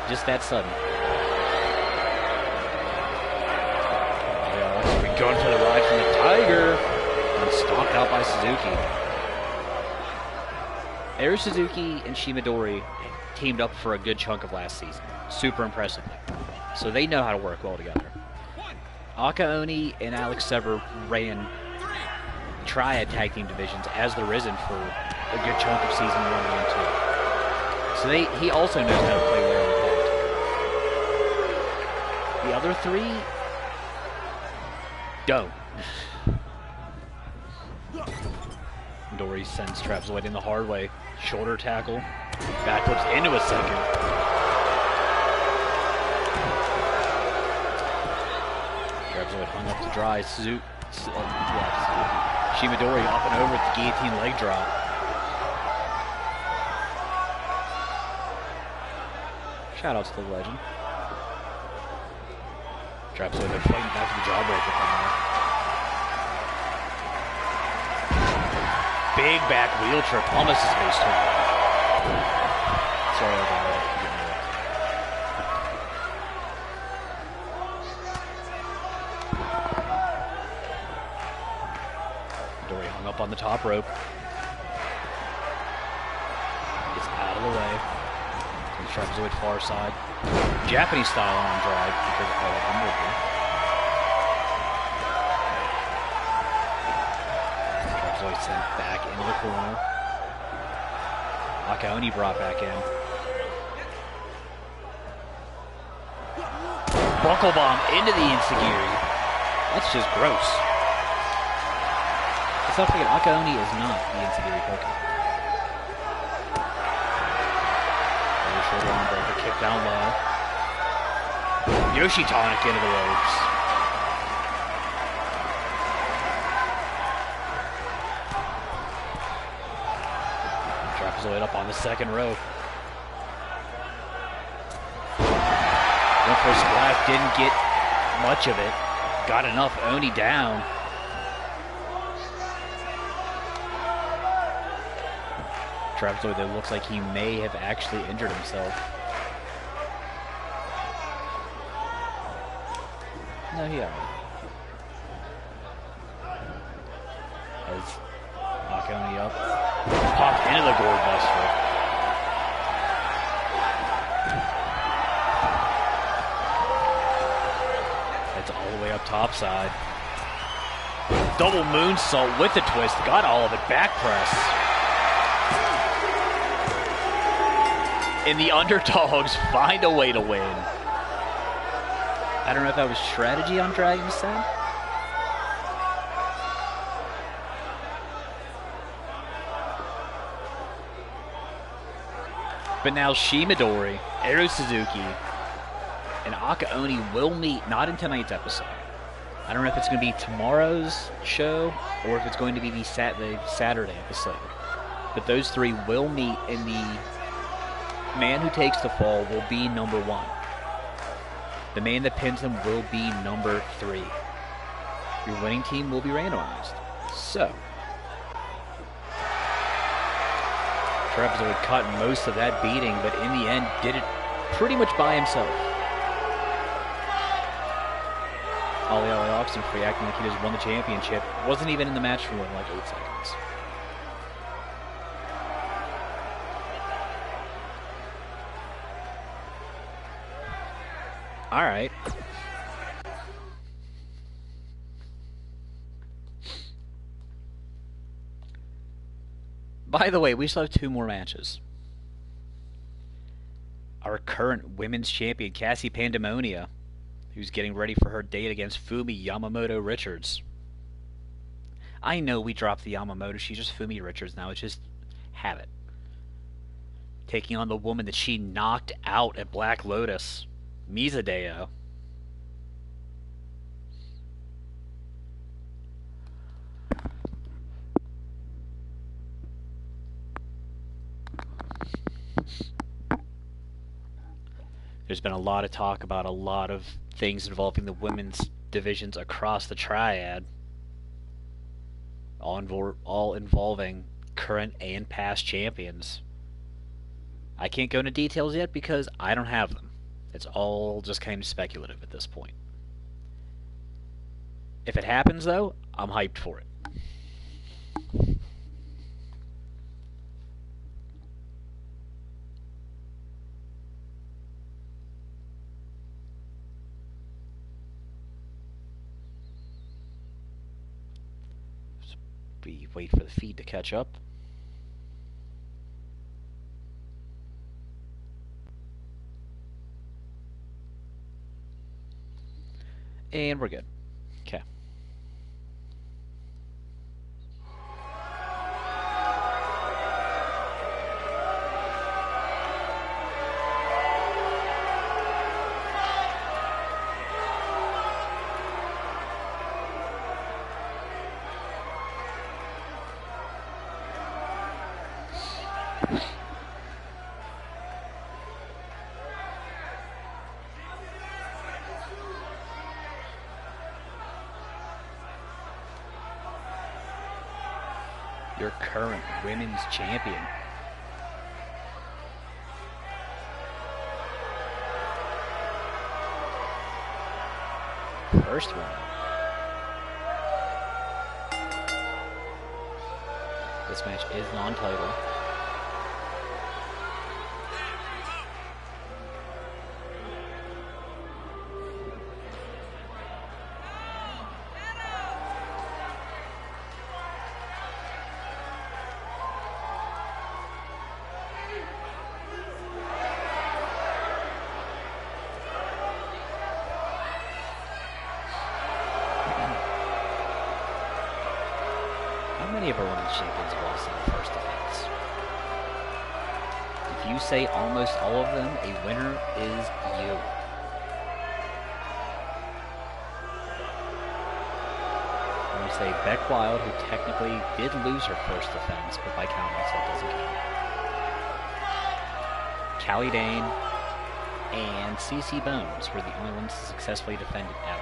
Just that sudden. Going for the ride from the Tiger and stomped out by Suzuki. Aru Suzuki and Shimadori teamed up for a good chunk of last season, super impressively. So they know how to work well together. Akaoni and Alex Sever ran triad tag team divisions as the Risen for a good chunk of season 1 and 2. So he also knows how to play well with that. The other 3 don't. Dory sends Trapzoid in the hard way. Shoulder tackle. Backflips into a second. Trapzoid hung up to dry. Shimadori up and over at the guillotine leg drop. Shoutouts to the legend. Trapzoid fighting back to the jawbreaker from there. Big back wheel trip, almost his face turn. Sorry about that. Dory hung up on the top rope. Gets out of the way. And Trapzoid far side. Japanese style arm drag because all of them will be. Trapzoid sent back into the corner. Akaoni brought back in. Buckle bomb into the Insigiri. That's just gross. Let's not forget, Akaoni is not the Insigiri Pokemon. Shoulder arm breaker, kick down low. Yoshi tonic into the ropes. Trapezoid up on the second rope. Went for a splash, didn't get much of it. Got enough, Oni down. Trapezoid that looks like he may have actually injured himself. No, he alright. As Akaoni up. Popped into the gourd buster. It's all the way up top side. Double moonsault with the twist. Got all of it. Back press. And the underdogs find a way to win. I don't know if that was strategy on Dragon's side. But now Shimadori, Aru Suzuki, and Akaoni will meet, not in tonight's episode. I don't know if it's going to be tomorrow's show or if it's going to be the Saturday episode. But those 3 will meet, and the man who takes the fall will be number 1. The man that pins him will be number 3. Your winning team will be randomized. So, Trapezoid caught most of that beating, but in the end did it pretty much by himself. Ollie Oxenfree acting like he just won the championship. Wasn't even in the match for more than like 8 seconds. Alright. By the way, we still have 2 more matches. Our current women's champion, Cassie Pandemonia, who's getting ready for her date against Fumi Yamamoto Richards. I know we dropped the Yamamoto, she's just Fumi Richards now, it's just habit. Taking on the woman that she knocked out at Black Lotus, Mizadeo. There's been a lot of talk about a lot of things involving the women's divisions across the triad, all involving current and past champions. I can't go into details yet because I don't have them. It's all just kind of speculative at this point. If it happens, though, I'm hyped for it. We wait for the feed to catch up. And we're good. Okay. Your current women's champion. First one. This match is non-title. Many of our women's champions have lost in the first defense. If you say almost all of them, a winner is you. When we say Beck Wild, who technically did lose her first defense, but by counting, so it doesn't count. Callie Dane and CC Bones were the only ones to successfully defend it ever.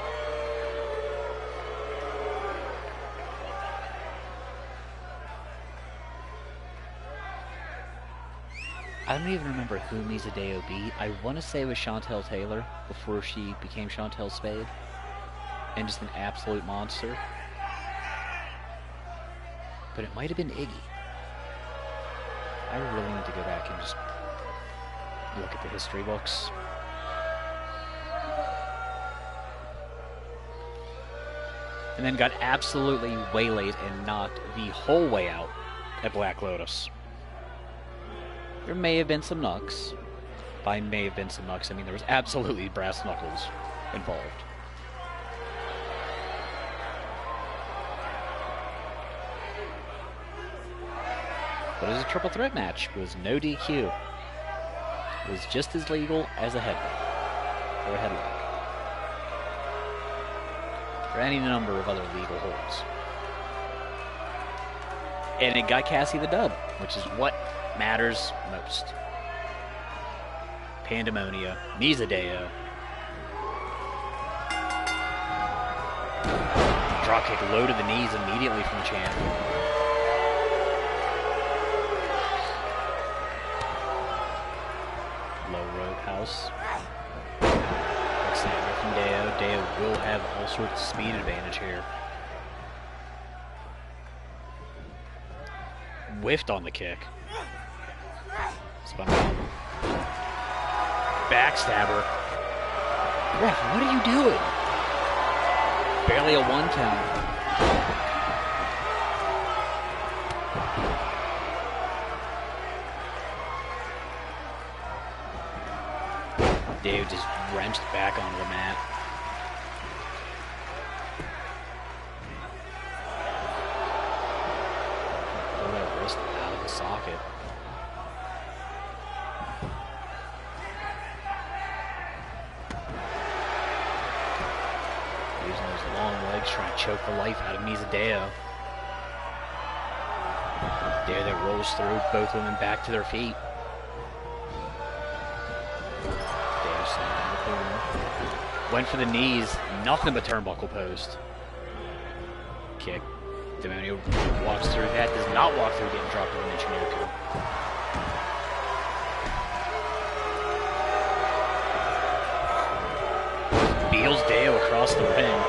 I don't even remember who Mizadeo beat. I want to say it was Chantel Taylor before she became Chantel Spade. And just an absolute monster. But it might have been Iggy. I really need to go back and just look at the history books. And then got absolutely waylaid and knocked the whole way out at Black Lotus. There may have been some knucks. By may have been some knucks, I mean there was absolutely brass knuckles involved. But it was a triple threat match. It was no DQ. It was just as legal as a headlock. Or a headlock. Or any number of other legal holds. And it got Cassie the dub, which is what matters most. Pandemonia, Mizadeo. Dropkick low to the knees immediately from the champion. Low rope house. Snapper from Deo. Deo will have all sorts of speed advantage here. Whiffed on the kick. Spun out. Backstabber. Ref, what are you doing? Barely a 1 count. Dave just wrenched back onto the mat. Pull that wrist out of the socket. Using those long legs, trying to choke the life out of Mizadeo. Deo that rolls through, both women back to their feet. Went for the knees, nothing but turnbuckle post. Kick. Demonio walks through that, does not walk through getting dropped on the Michinoku. Beals Deo across the ring.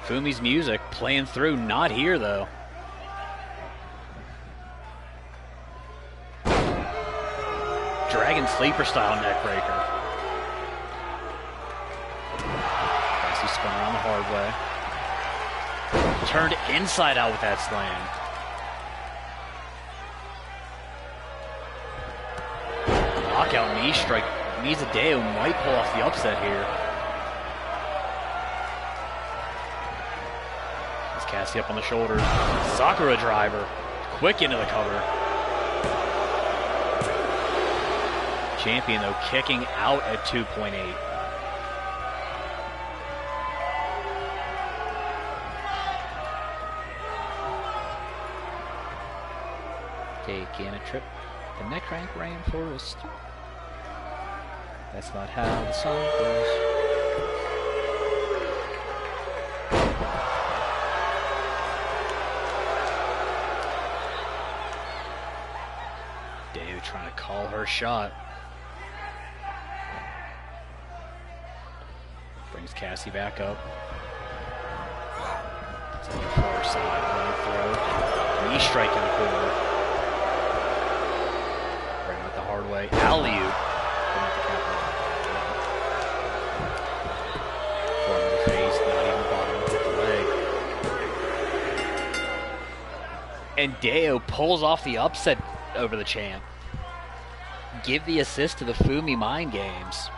Fumi's music playing through, not here though. Dragon Sleeper style neckbreaker. Cassie spun around the hard way. Turned inside out with that slam. Knockout knee strike. Mizadeo might pull off the upset here. It's Cassie up on the shoulders. Sakura driver. Quick into the cover. Champion, though, kicking out at 2.8. Taking a trip. The neck crank rainforest. That's not how the song goes. Dave trying to call her shot. Brings Cassie back up. It's on the far side, running through. Knee strike in the corner. Bring it the hard way. Alley-oop. Front of the face, not even bottom with the leg. And Deo pulls off the upset over the champ. Give the assist to the Fumi Mind Games.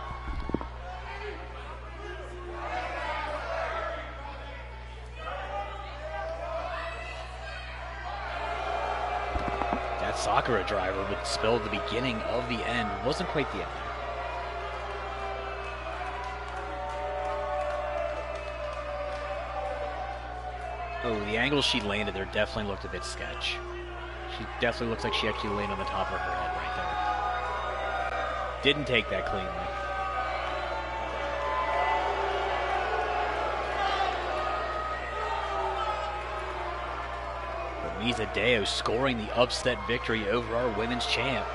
Sakura driver would spell the beginning of the end. Wasn't quite the end. Oh, the angle she landed there definitely looked a bit sketch. She definitely looks like she actually landed on the top of her head right there. Didn't take that cleanly. Mizadeo scoring the upset victory over our women's champ.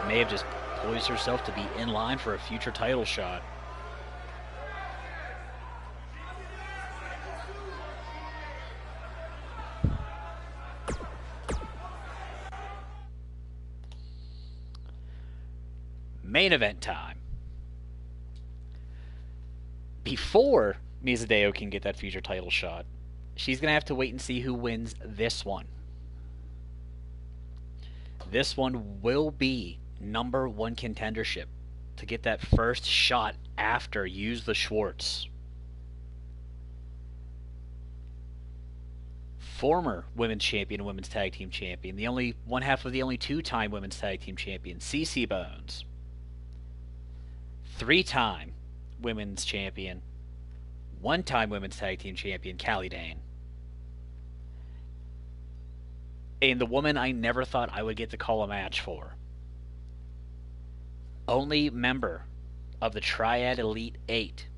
May have just poised herself to be in line for a future title shot. Main event time. Before Mizadeo can get that future title shot, she's going to have to wait and see who wins this one. This one will be #1 contendership to get that first shot after Use the Schwartz. Former women's champion, women's tag team champion, the only one half of the only 2-time women's tag team champion, CC Bones. 3-time women's champion, 1-time women's tag team champion, Callie Dane. And the woman I never thought I would get to call a match for. Only member of the Triad Elite 8.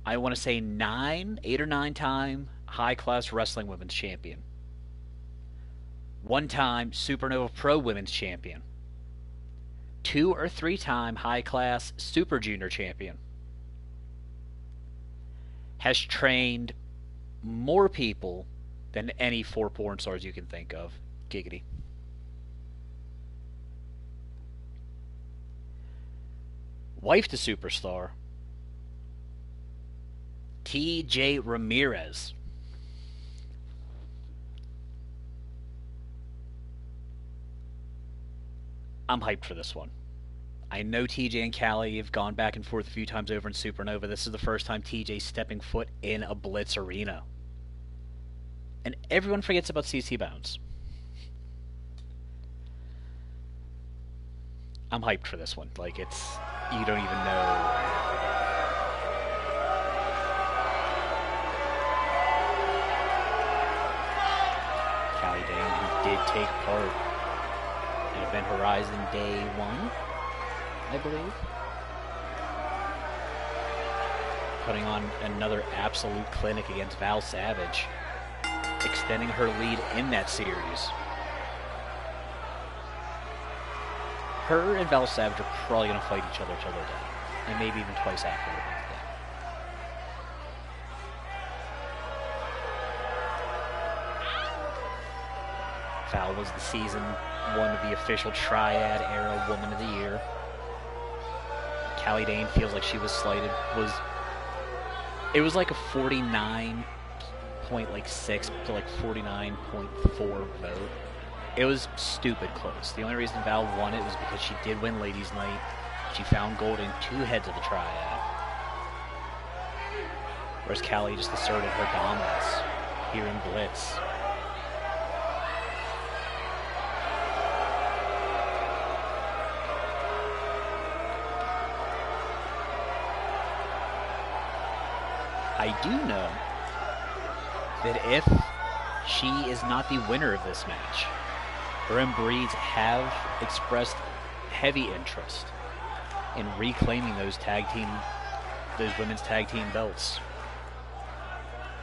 I want to say 8 or 9 time high-class wrestling women's champion. one-time Supernova Pro Women's Champion, 2 or 3-time high-class Super Junior Champion, has trained more people than any 4 porn stars you can think of. Giggity. Wife to superstar, TJ Ramirez. I'm hyped for this one. I know TJ and Callie have gone back and forth a few times over in Supernova. This is the first time TJ's stepping foot in a Blitz arena. And everyone forgets about CC Bones. I'm hyped for this one. Like, it's... you don't even know. Callie Dane, who did take part in Event Horizon Day 1, I believe. Putting on another absolute clinic against Val Savage, extending her lead in that series. Her and Val Savage are probably going to fight each other till they're dead, and maybe even twice after they're both dead. Val was the season 1 of the official Triad era Woman of the Year. Callie Dane feels like she was slighted. It was like a 49.6 to like 49.4 vote. It was stupid close. The only reason Val won it was because she did win Ladies' Night. She found gold in 2 heads of the Triad. Whereas Callie just asserted her dominance here in Blitz. I do know that if she is not the winner of this match, her and Breeze have expressed heavy interest in reclaiming those women's tag team belts.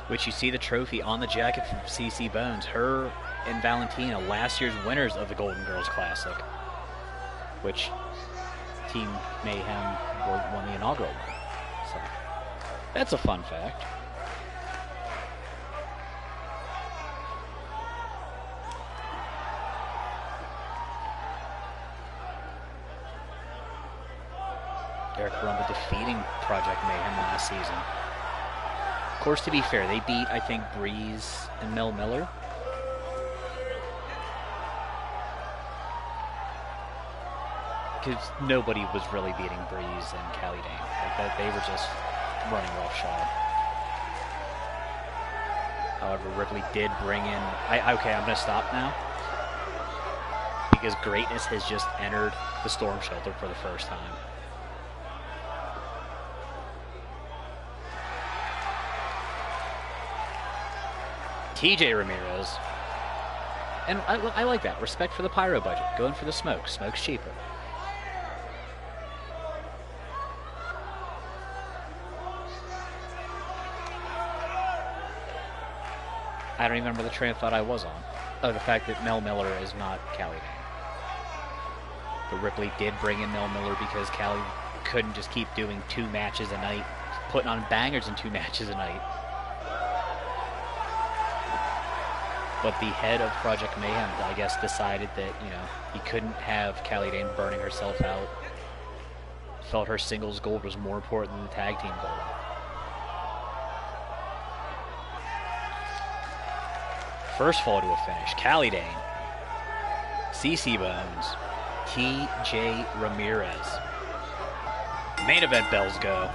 Which you see the trophy on the jacket from CC Bones. Her and Valentina, last year's winners of the Golden Girls Classic, which Team Mayhem won the inaugural one. So that's a fun fact. Eric Rumba defeating Project Mayhem last season. Of course, to be fair, they beat, I think, Breeze and Mel Miller. Because nobody was really beating Breeze and Callie Dane. Like, they were just running roughshod. However, Ripley did bring in... Okay, I'm going to stop now. Because Greatness has just entered the Storm Shelter for the first time. TJ Ramirez. And I like that. Respect for the pyro budget. Going for the smoke. Smoke's cheaper. I don't even remember the train of thought I was on. Oh, the fact that Mel Miller is not Callie Dane. But Ripley did bring in Mel Miller because Callie couldn't just keep doing 2 matches a night, putting on bangers in 2 matches a night. But the head of Project Mayhem, I guess, decided that, you know, he couldn't have Callie Dane burning herself out. Felt her singles gold was more important than the tag team gold. First fall to a finish. Callie Dane, CC Bones, TJ Ramirez. Main event bells go.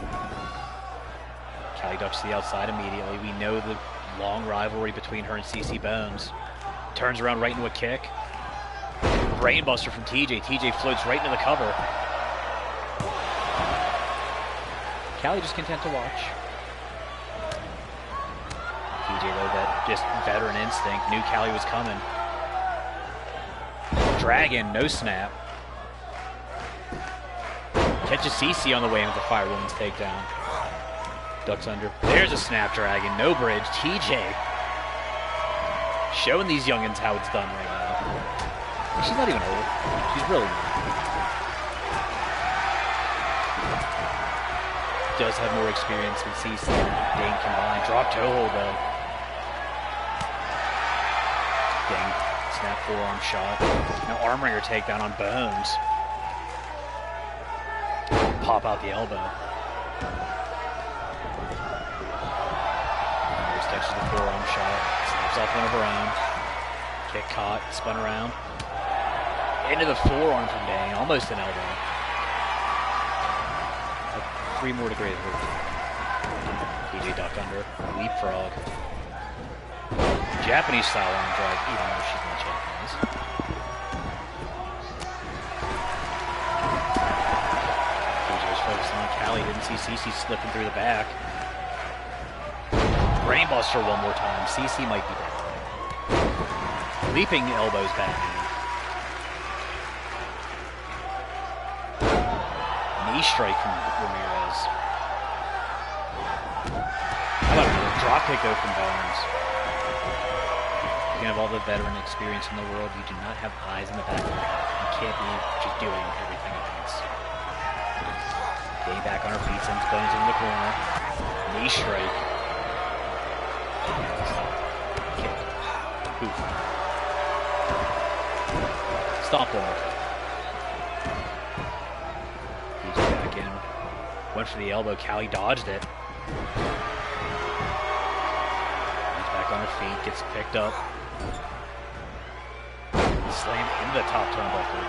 Callie ducks to the outside immediately. We know the long rivalry between her and CC Bones. Turns around right into a kick. Brainbuster from TJ. TJ floats right into the cover. Callie just content to watch. TJ, though, that just veteran instinct, knew Callie was coming. Dragon, no snap. Catches CC on the way into the Firewoman's takedown. Ducks under. There's a Snapdragon. No bridge. TJ showing these youngins how it's done right now. She's not even old. She's really not. Does have more experience than CC and Dane combined. Drop toe hold though. Dane, snap forearm shot. Now arm wringer takedown on Bones. Pop out the elbow. Rose catches the forearm shot. Snaps off one of her own. Kick caught, spun around. Into the forearm from Dane, almost an elbow. 3 more to grade her. TJ duck under, leapfrog. Japanese style arm drag, even though she's not Japanese. TJ was focused on Callie, didn't see CC slipping through the back. Brainbuster one more time, CC might be down. Leaping elbows back. Knee strike from Ramirez. How about a drop kick though from Bones? You can have all the veteran experience in the world. You do not have eyes in the back of your head. You can't be just doing everything at once. Getting back on her feet, sends Bones in the corner. Knee strike. Kick. Oof. Stomp one more time. Back in. Went for the elbow. Callie dodged it. He's back on her feet. Gets picked up. Slammed into the top turnbuckle.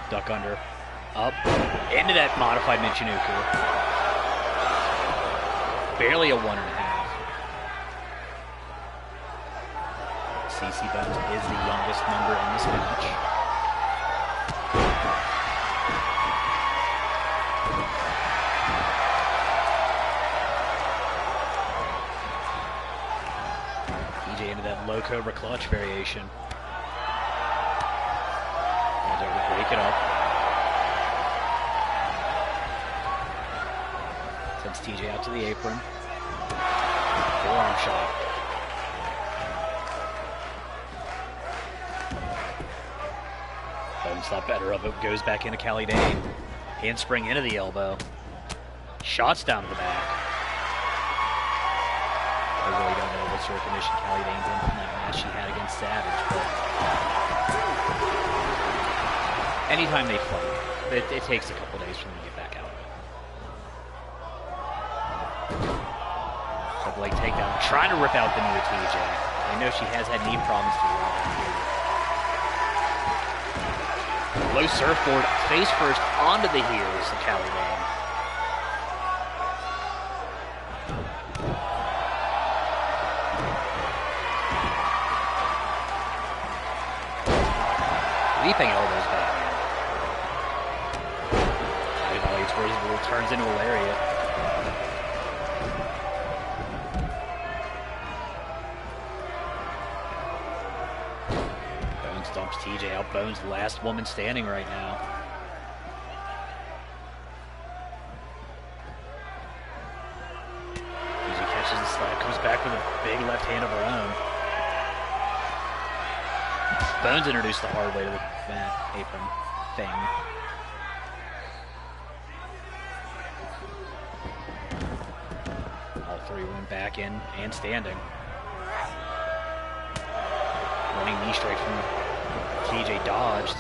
Duck under. Up. Into that modified Michinoku. Barely a 1.5. CC Bones is the youngest member in this match. Into that low cobra clutch variation. And they're going to break it up. Sends TJ out to the apron. Forearm shot. Bones thought better of it. Goes back into Callie Dane. Handspring into the elbow. Shots down to the back. I really don't know what sort of condition Callie Dane's in from that match she had against Savage, but anytime they fight, it takes a couple days for them to get back out of it. Double leg takedown, trying to rip out the knee of TJ. I know she has had knee problems throughout here. Low surfboard, face first onto the heels of Callie Dane. Leaping elbows back. Turns into a lariat. Bones dumps TJ out. Bones, last woman standing right now. TJ catches the slap, comes back with a big left hand of her own. Bones introduced the hard way to the apron thing. All three went back in and standing. Running knee straight from TJ dodged.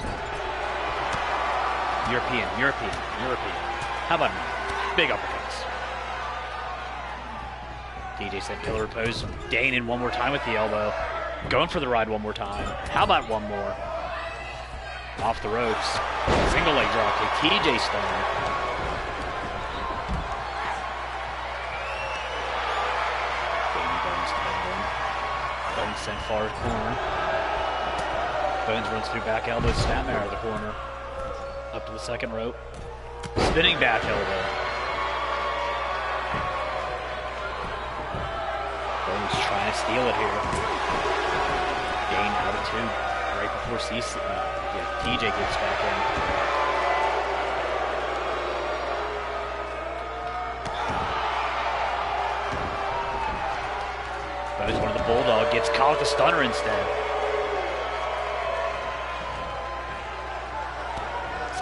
European. How about big uppercuts? TJ said pillar pose. Dane in one more time with the elbow. Going for the ride one more time. How about one more? Off the ropes. Single leg drop kick. TJ Storm. Bones sent far corner. Bones runs through back elbow. Snapmare out of the corner. Up to the second rope. Spinning back elbow. Bones trying to steal it here. Dane out of 2 right before TJ gets back in. Bones, one of the Bulldog, gets caught with a stunner instead.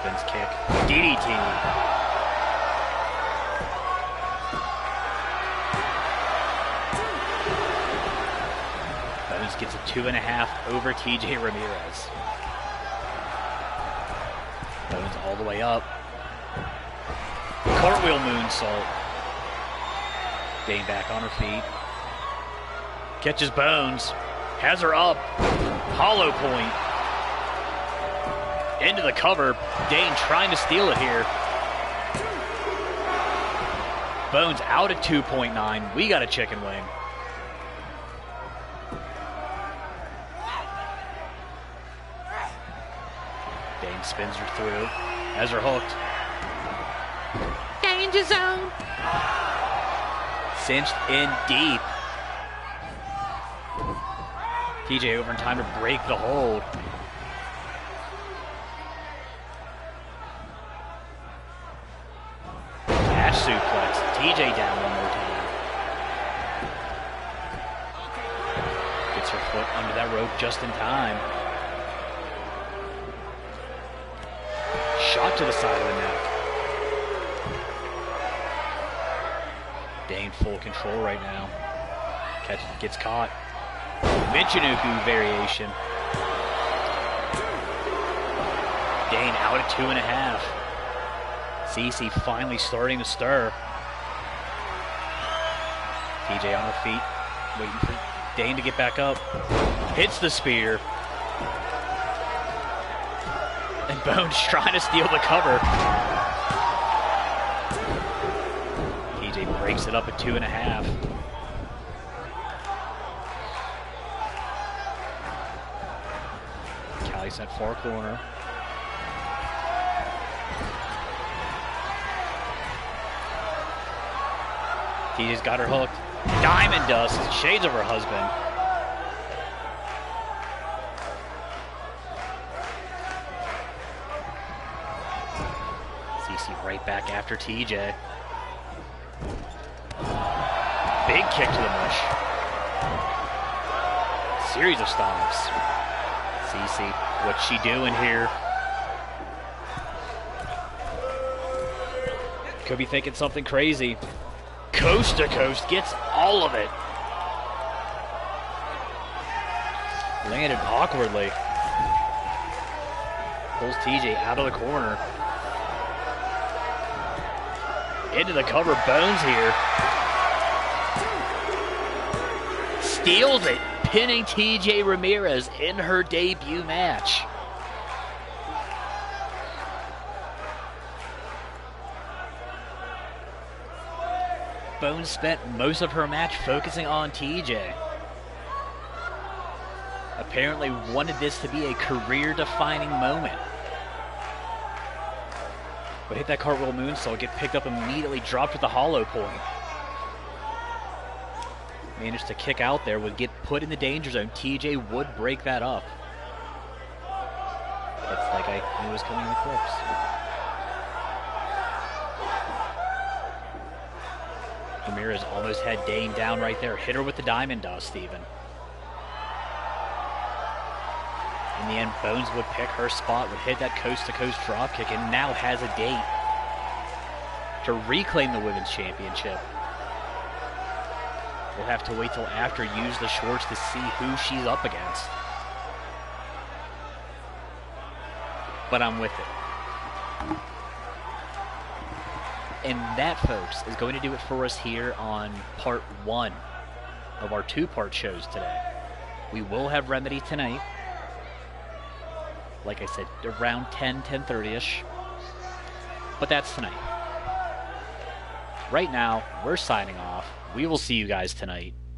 spins kick. DDT. Bones gets a 2.5 over TJ Ramirez. Bones all the way up. Cartwheel moonsault. Dane back on her feet. Catches Bones. Has her up. Hollow point. Into the cover. Dane trying to steal it here. Bones out at 2.9. We got a chicken wing. Dane spins her through. Has her hooked. Danger zone. Cinched in deep. TJ over in time to break the hold. Catch suplex. TJ down one more time. Gets her foot under that rope just in time. Shot to the side of the neck. Dane full control right now. Gets caught. Michinoku variation. Dane out at 2.5. CC finally starting to stir. TJ on her feet, waiting for Dane to get back up. Hits the spear. And Bones trying to steal the cover. TJ breaks it up at 2.5. Callie's at far corner. TJ's got her hooked. Diamond Dust, shades of her husband. CC right back after TJ. Big kick to the mush. Series of stomps. CC, what's she doing here? Could be thinking something crazy. Coast to coast, gets all of it. Landed awkwardly. Pulls TJ out of the corner. Into the cover, Bones here. Steals it, pinning TJ Ramirez in her debut match. Bones spent most of her match focusing on TJ. Apparently wanted this to be a career-defining moment. But hit that cartwheel moonsault, get picked up immediately, dropped with the hollow point. Managed to kick out there, would get put in the danger zone. TJ would break that up. That's like I knew was coming in the clips. Ramirez almost had Dane down right there. Hit her with the Diamond Dust even. In the end, Bones would pick her spot, would hit that coast-to-coast dropkick, and now has a date to reclaim the Women's Championship. We'll have to wait till after Use the Shorts to see who she's up against. But I'm with it. And that, folks, is going to do it for us here on part 1 of our 2-part shows today. We will have Remedy tonight. Like I said, around 10:30ish. But that's tonight. Right now, we're signing off. We will see you guys tonight.